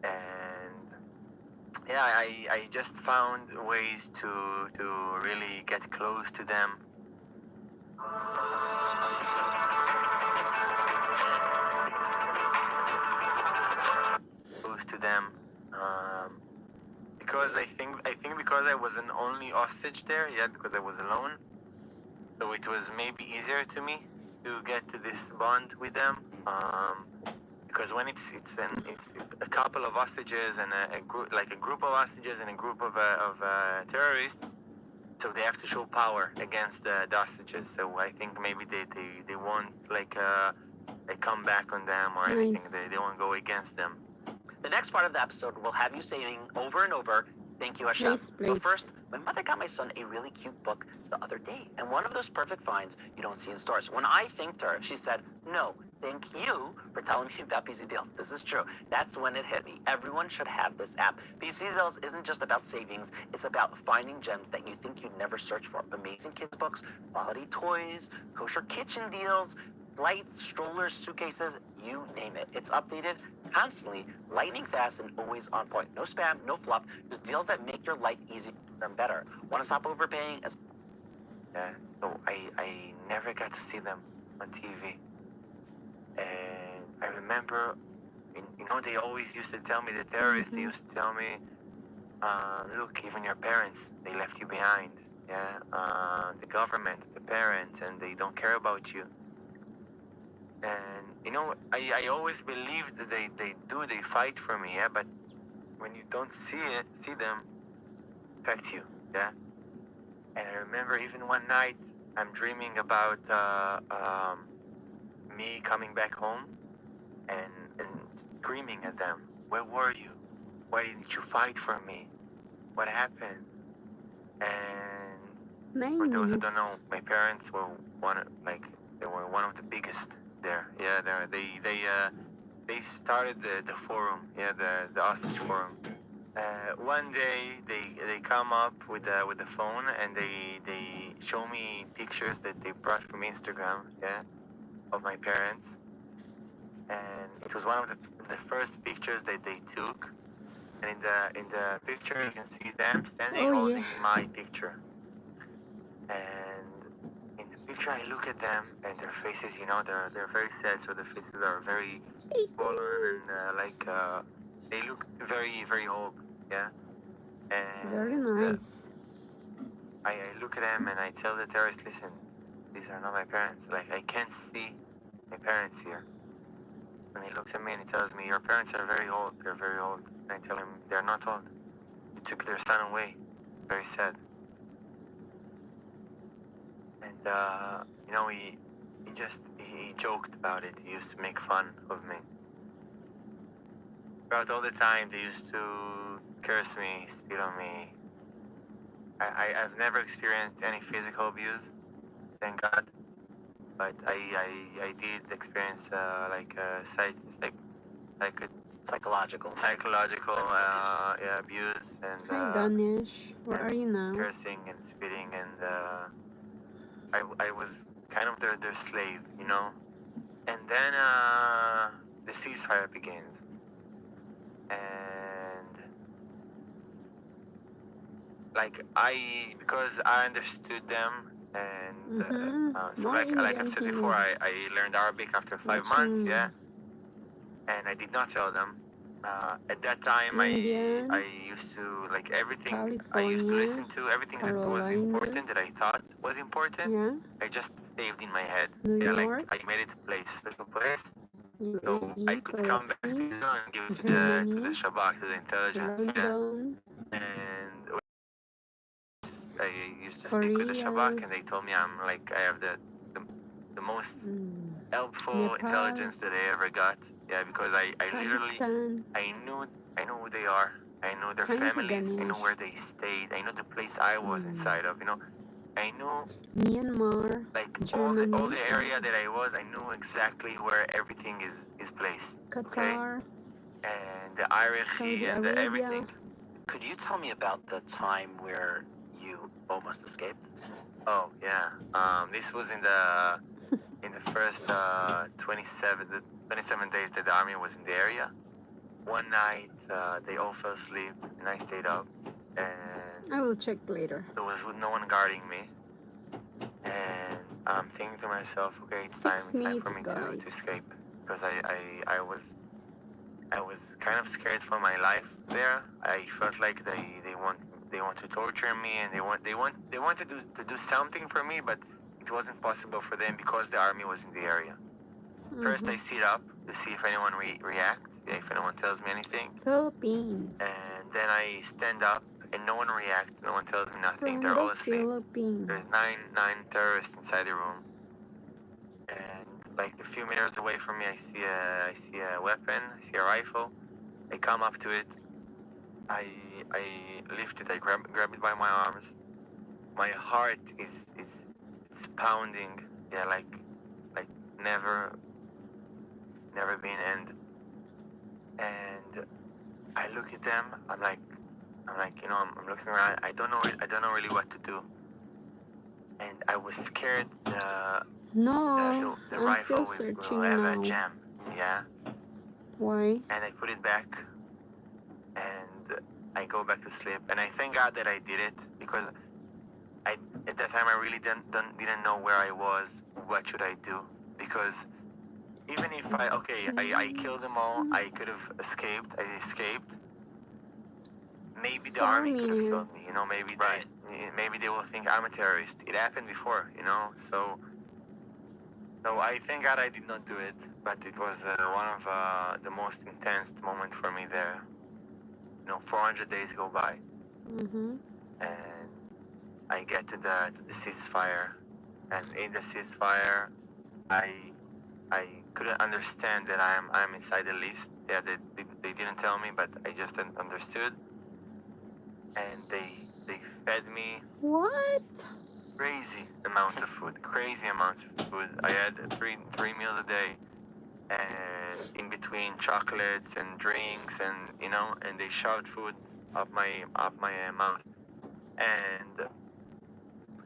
And yeah, I just found ways to really get close to them. Close to them. Because I think because I was an only hostage there, yeah, because I was alone. So it was maybe easier to me to get to this bond with them. Because when it's a couple of hostages and a group of hostages and a group of terrorists, so they have to show power against the hostages. So I think maybe they won't like come back on them or anything. Nice. They won't go against them. The next part of the episode will have you saying over and over, "Thank you, Hashem." Please, But please. first, my mother got my son a really cute book the other day, and one of those perfect finds you don't see in stores. When I thanked her, she said, "No, thank you for telling me about BC Deals." This is true. That's when it hit me. Everyone should have this app. BC Deals isn't just about savings, it's about finding gems that you think you'd never search for. Amazing kids books, quality toys, kosher kitchen deals, flights, strollers, suitcases, you name it. It's updated constantly, lightning fast, and always on point. No spam, no fluff, just deals that make your life easier and better. Want to stop overpaying? Yeah, so I never got to see them on TV. And I remember, they always used to tell me, the terrorists, they used to tell me, look, even your parents, they left you behind. Yeah, the government, the parents, and they don't care about you. And, I always believed that they fight for me, yeah, but when you don't see them, it affects you, yeah? And I remember even one night, I'm dreaming about me coming back home and screaming at them, "Where were you? Why didn't you fight for me? What happened?" And for those who don't know, my parents were they were one of the biggest there. Yeah, they started the forum, yeah, the hostage forum. One day they come up with the phone and they show me pictures that they brought from Instagram, yeah, of my parents, and it was one of the first pictures that they took, and in the picture you can see them standing holding my picture, and in the picture I look at them and their faces, they're very sad, so their faces are very swollen and they look very, very old. Yeah, and Very nice. I look at them and I tell the terrorists, "Listen, these are not my parents. Like, I can't see my parents here." And he looks at me and he tells me, "Your parents are very old. They're very old." And I tell him, "They're not old. You took their son away." Very sad. And he joked about it. He used to make fun of me. Throughout all the time, they used to curse me, spit on me. I've never experienced any physical abuse, thank God. But I did experience Psychological. Abuse and Hi, Ganesh. Where are you now? cursing and spitting, and I was kind of their slave, And then the ceasefire begins. And because I understood them, and like I've said before, I learned Arabic after 5 months, yeah, and I did not tell them. At that time, I used to everything. I used to listen to everything that was important, that I thought was important. Yeah. I just saved in my head. New Yeah, York. I made it a place, special place. So I UAE, could come back to Israel and give it to the Shabak, to the intelligence. Yeah. London, And I used to speak with the Shabak, and they told me I have the most helpful Nepal, intelligence that I ever got. Yeah, because I literally Pakistan. I know who they are. I know their Thank you, families. I know Ganesh. where they stayed. I know the place I was inside of. I knew Myanmar, Germany, all the area that I was. I knew exactly where everything is placed. Qatar, And the hierarchy Saudi and Arabia. everything. Could you tell me about the time where you almost escaped? Oh yeah. This was in the first 27 days that the army was in the area. One night they all fell asleep and I stayed up, and I will check later. there was no one guarding me. And I'm thinking to myself, okay, it's time for me minutes, to guys. escape, because I was kind of scared for my life there. I felt like they want to torture me, and they wanted to do something for me, but it wasn't possible for them because the army was in the area. First, I sit up to see if anyone reacts, if anyone tells me anything, Philippines. and then I stand up, and no one reacts, no one tells me nothing. From They're all the asleep. Philippines. There's nine terrorists inside the room, and a few meters away from me, I see a weapon. I see a rifle, I come up to it. I lift it. I grab it by my arms. My heart is it's pounding. Yeah, like never been. And I look at them. I'm like, you know, I'm looking around. I don't know really what to do. And I was scared. No, The I'm rifle still will searching have now. a jam. Yeah. Why? And I put it back. And I go back to sleep. And I thank God that I did it, because at that time I really didn't know where I was. What should I do? Because even if I killed them all, I could have escaped. I escaped. Maybe the army could have killed me. You know, maybe they will think I'm a terrorist. It happened before, you know. So I thank God I did not do it. But it was one of the most intense moments for me there. You know, 400 days go by, and I get to the ceasefire, and in the ceasefire, I couldn't understand that I'm inside the list. Yeah, they didn't tell me, but I just understood. And they fed me What? crazy amount of food. I had three meals a day, and in between chocolates and drinks, and you know, and they shoved food up my mouth.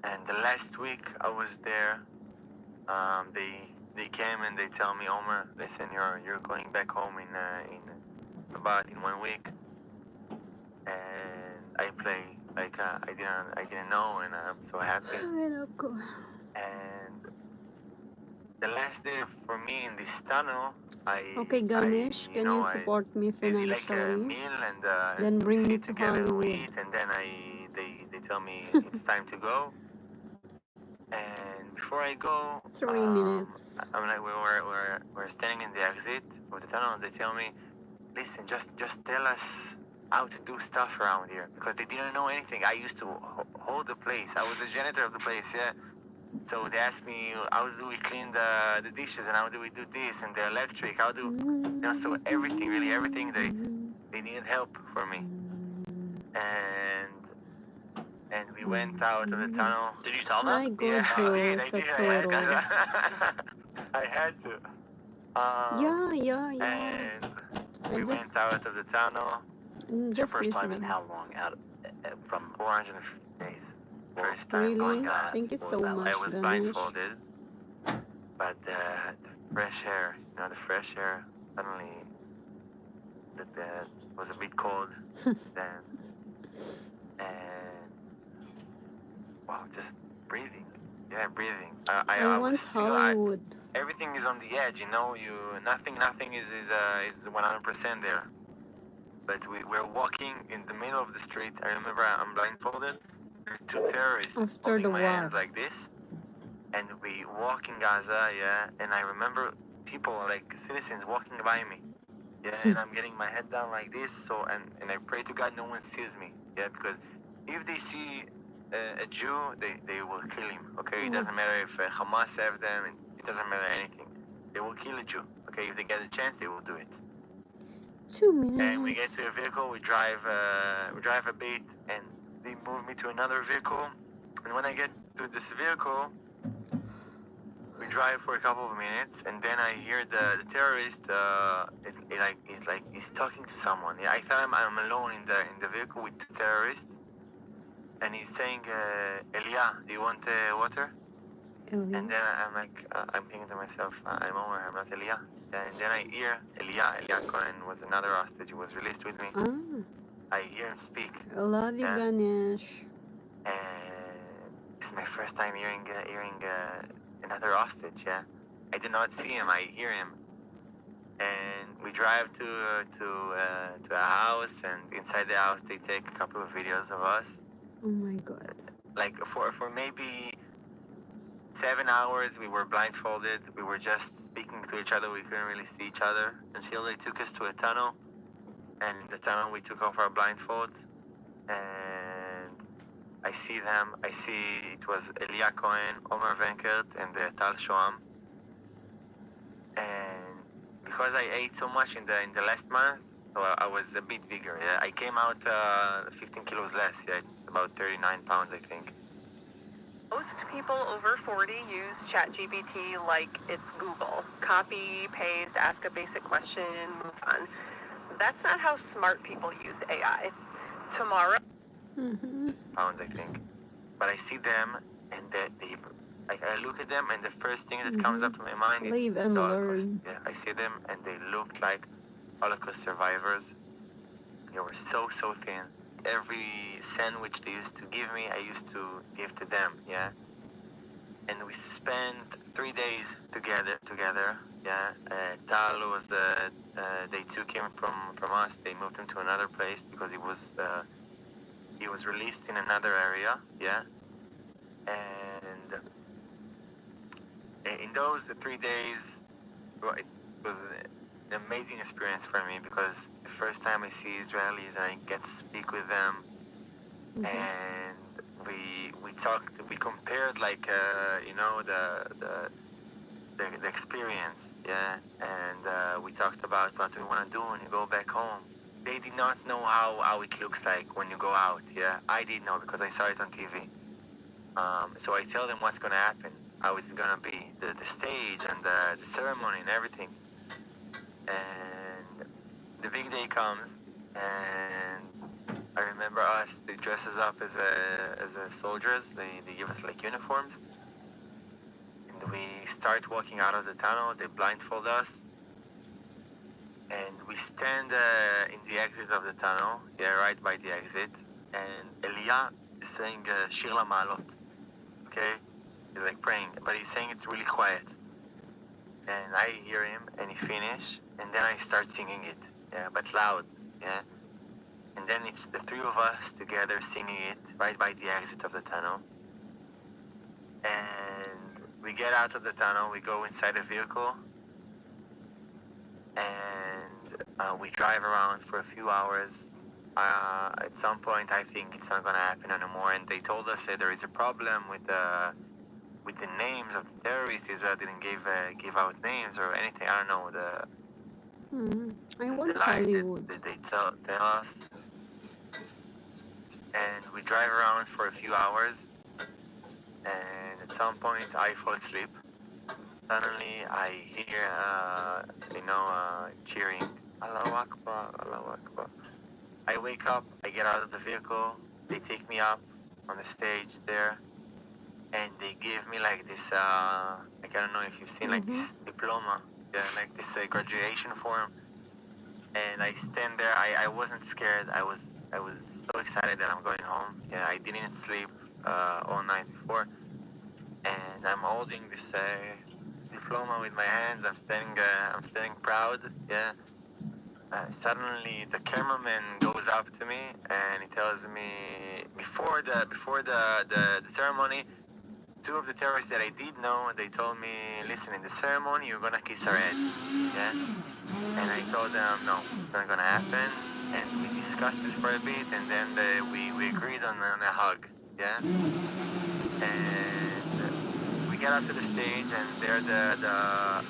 And the last week I was there, they came and they tell me, Omar, listen, you're going back home in about 1 week. And I play like I didn't know, and I'm so happy. And the last day for me in this tunnel, Okay, Ganesh, can you support me we did like a financially? meal, and Then we bring me sit to together and we Hollywood. eat, and then they tell me it's time to go. And before I go, 3 minutes. I'm like, we're standing in the exit of the tunnel, and they tell me, listen, just tell us how to do stuff around here, because they didn't know anything. I used to hold the place. I was the janitor of the place, yeah. So they asked me, how do we clean the dishes, and how do we do this, and the electric, how do, you know, so everything, really everything, they needed help for me. And we went out of the tunnel. Did you tell I them? go Yeah, I to did. I had Sapporo. to. I had to. Yeah. And we went just- out of the tunnel. It's your Just first time in listening. how long? From 450 days. First time Really? going out. Thank you What so was that much, like? I was Ganesh. blindfolded, but the fresh air, you know, the fresh air, suddenly that was a bit cold then, and wow, just breathing. Yeah, breathing. I was want still, Hollywood. everything is on the edge, you know. Nothing is 100% there. But we're walking in the middle of the street. I remember I'm blindfolded. There's two terrorists After holding the my war. hands like this, and we walk in Gaza, yeah. And I remember people, like citizens, walking by me, yeah. And I'm getting my head down like this, so and I pray to God no one sees me, yeah, because if they see a Jew, they will kill him. Okay, it doesn't matter if Hamas have them. It doesn't matter anything. They will kill a Jew. Okay, if they get a chance, they will do it. 2 minutes. And we get to a vehicle, we drive a bit, and they move me to another vehicle. And when I get to this vehicle, we drive for a couple of minutes, and then I hear the terrorist. He's talking to someone. Yeah, I thought I'm alone in the vehicle with two terrorists, and he's saying, "Elia, do you want water?" And then I'm like, I'm thinking to myself, I'm Omar, I'm not Elia. And then I hear Elia Cohen was another hostage who was released with me. I hear him speak. I love you, Ganesh. And this is my first time hearing another hostage, yeah. I did not see him, I hear him. And we drive to a house, and inside the house they take a couple of videos of us. Oh my God. Like for maybe 7 hours we were blindfolded. We were just speaking to each other. We couldn't really see each other until they took us to a tunnel. And in the tunnel we took off our blindfolds. And I see them. I see it was Elia Cohen, Omer Venkert, and Tal Shoam. And because I ate so much in the last month, So I was a bit bigger. Yeah, I came out 15 kilos less. Yeah, about 39 pounds, I think. Most people over 40 use ChatGPT like it's Google. Copy, paste, ask a basic question, move on. That's not how smart people use AI. Tomorrow, Pounds, I think. But I see them, and I look at them, and the first thing that comes up to my mind is Leave the and Holocaust. learn. Yeah, I see them, and they looked like Holocaust survivors. They were so thin. Every sandwich they used to give me, I used to give to them. Yeah, and we spent 3 days together. Yeah, Tal was. They took him from us. They moved him to another place because he was released in another area. Yeah, and in those 3 days, well, it was an amazing experience for me because the first time I see Israelis and I get to speak with them, and we talked, we compared like the experience, yeah, and we talked about what we want to do when you go back home. They did not know how it looks like when you go out, yeah. I did know because I saw it on TV. So I tell them what's gonna happen, how it's gonna be, the stage and the ceremony and everything. And the big day comes, and I remember us. They dress us up as soldiers. They give us like uniforms, and we start walking out of the tunnel. They blindfold us, and we stand in the exit of the tunnel. Yeah, right by the exit. And Elia is saying Shir LaMa'alot. Okay, he's like praying, but he's saying it really quiet. And I hear him, and he finish, and then I start singing it, yeah, but loud, yeah. And then it's the three of us together singing it right by the exit of the tunnel. And we get out of the tunnel, we go inside a vehicle, and we drive around for a few hours. At some point, I think it's not gonna happen anymore. And they told us that there is a problem with the names of the terrorists. Israel didn't give out names or anything. I don't know I the want lie Hollywood. that they tell us. And we drive around for a few hours, and at some point I fall asleep. Suddenly I hear cheering, Allahu Akbar, Allahu Akbar. I wake up, I get out of the vehicle, they take me up on the stage there, and they give me like this, like I don't know if you've seen like this diploma, yeah, like this graduation form. And I stand there. I wasn't scared. I was so excited that I'm going home. Yeah, I didn't sleep all night before, and I'm holding this diploma with my hands. I'm standing proud. Yeah. Suddenly, the cameraman goes up to me and he tells me before the ceremony. Two of the terrorists that I did know, they told me, listen, in the ceremony, you're gonna kiss our heads, yeah? And I told them, no, it's not gonna happen. And we discussed it for a bit, and then we agreed on a hug, yeah? And we get up to the stage, and there the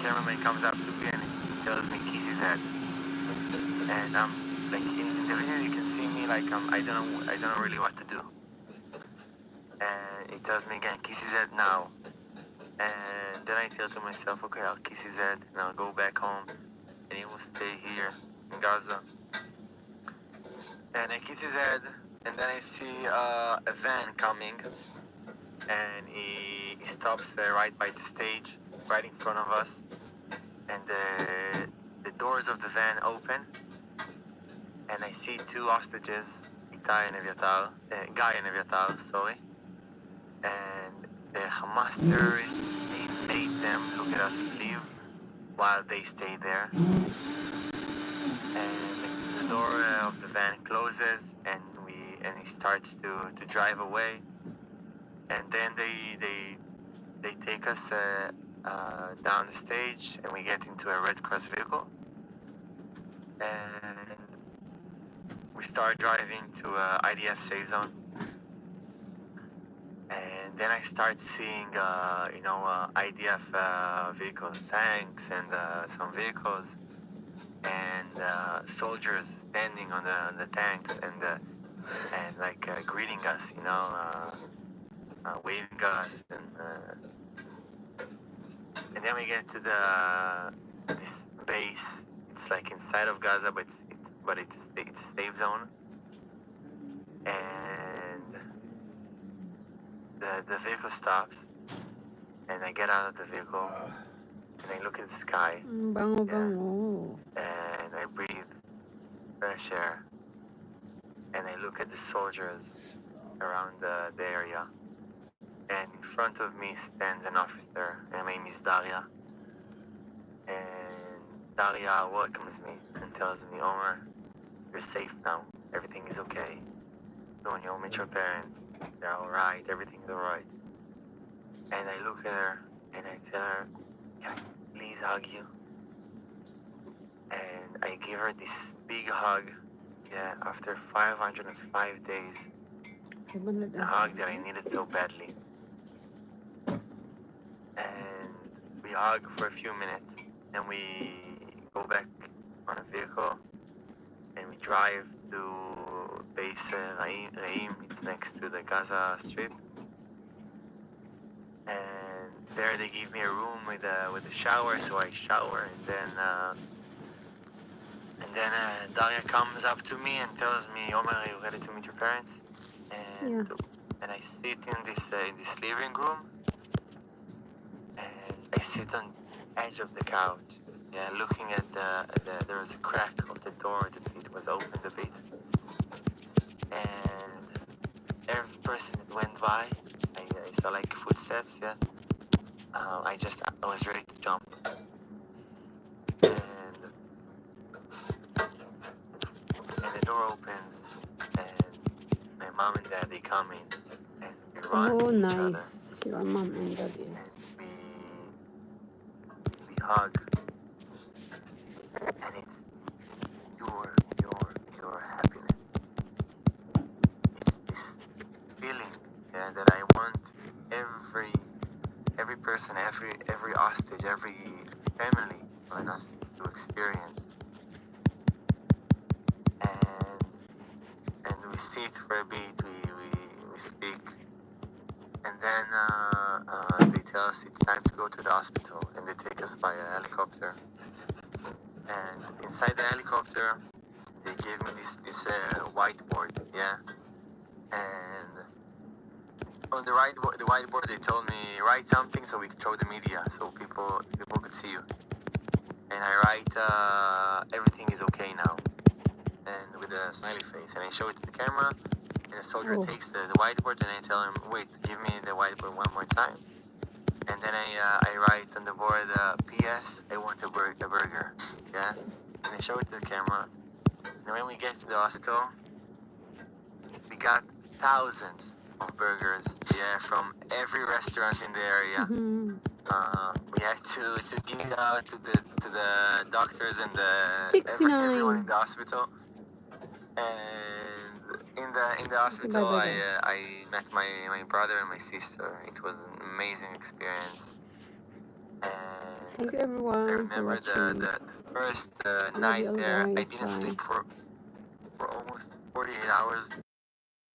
cameraman comes up to me and he tells me, kiss his head. And I'm like, in the video you can see me like I don't know really what to do. And he tells me again, kiss his head now. And then I tell to myself, okay, I'll kiss his head and I'll go back home and he will stay here in Gaza. And I kiss his head, and then I see a van coming, and he stops right by the stage, right in front of us. And the doors of the van open, and I see two hostages, Guy and Eviatar, sorry. And the Hamas terrorists, they made them look at us leave while they stay there. And the door of the van closes, and he starts to drive away. And then they take us down the stage, and we get into a Red Cross vehicle. And we start driving to IDF safe zone. And then I start seeing, IDF vehicles, tanks, and some vehicles. and soldiers standing on the tanks and like greeting us, waving us, and then we get to this base. It's like inside of Gaza, but it's a safe zone, and the vehicle stops, and I get out of the vehicle, and I look at the sky, Bango, bango. and I breathe fresh air, and I look at the soldiers around the area, and in front of me stands an officer. Her name is Daria, and Daria welcomes me and tells me, Omar, you're safe now. Everything is okay. Go and you'll meet your parents. They're all right. Everything's all right. And I look at her and I tell her, can I please hug you? And I give her this big hug. Yeah, after 505 days, the hug that I needed so badly. And we hug for a few minutes, then we go back on a vehicle, and we drive to base Reim. It's next to the Gaza Strip. And there they give me a room with a shower, so I shower, and then Daria comes up to me and tells me, Omar, are you ready to meet your parents? And and I sit in this living room, and I sit on the edge of the couch, looking at there was a crack of the door that it was opened a bit, and every person that went by, I saw like footsteps, I was ready to jump, and the door opens, and my mom and dad, they come in, and we run Oh, to each other. nice. Your mom and dad is. We hug, and it's your happiness. It's this feeling that I want every person, every hostage, every family on us to experience. And we sit for a bit, we speak, and then they tell us it's time to go to the hospital, and they take us by a helicopter. And inside the helicopter, they gave me this whiteboard, and on the whiteboard they told me, write something so we could show the media, so people could see you. And I write, everything is okay now, and with a smiley face, and I show it to the camera, and the soldier takes the whiteboard, and I tell him, wait, give me the whiteboard one more time. And then I write on the board, P.S. I want a burger, and I show it to the camera. And when we get to the hospital, we got thousands of burgers, from every restaurant in the area. Mm-hmm. We had to give it out to the doctors and everyone in the hospital. And in the hospital, I met my brother and my sister. It was an amazing experience. And Thank you, everyone. I remember the first night there. I didn't Bye. sleep for almost 48 hours.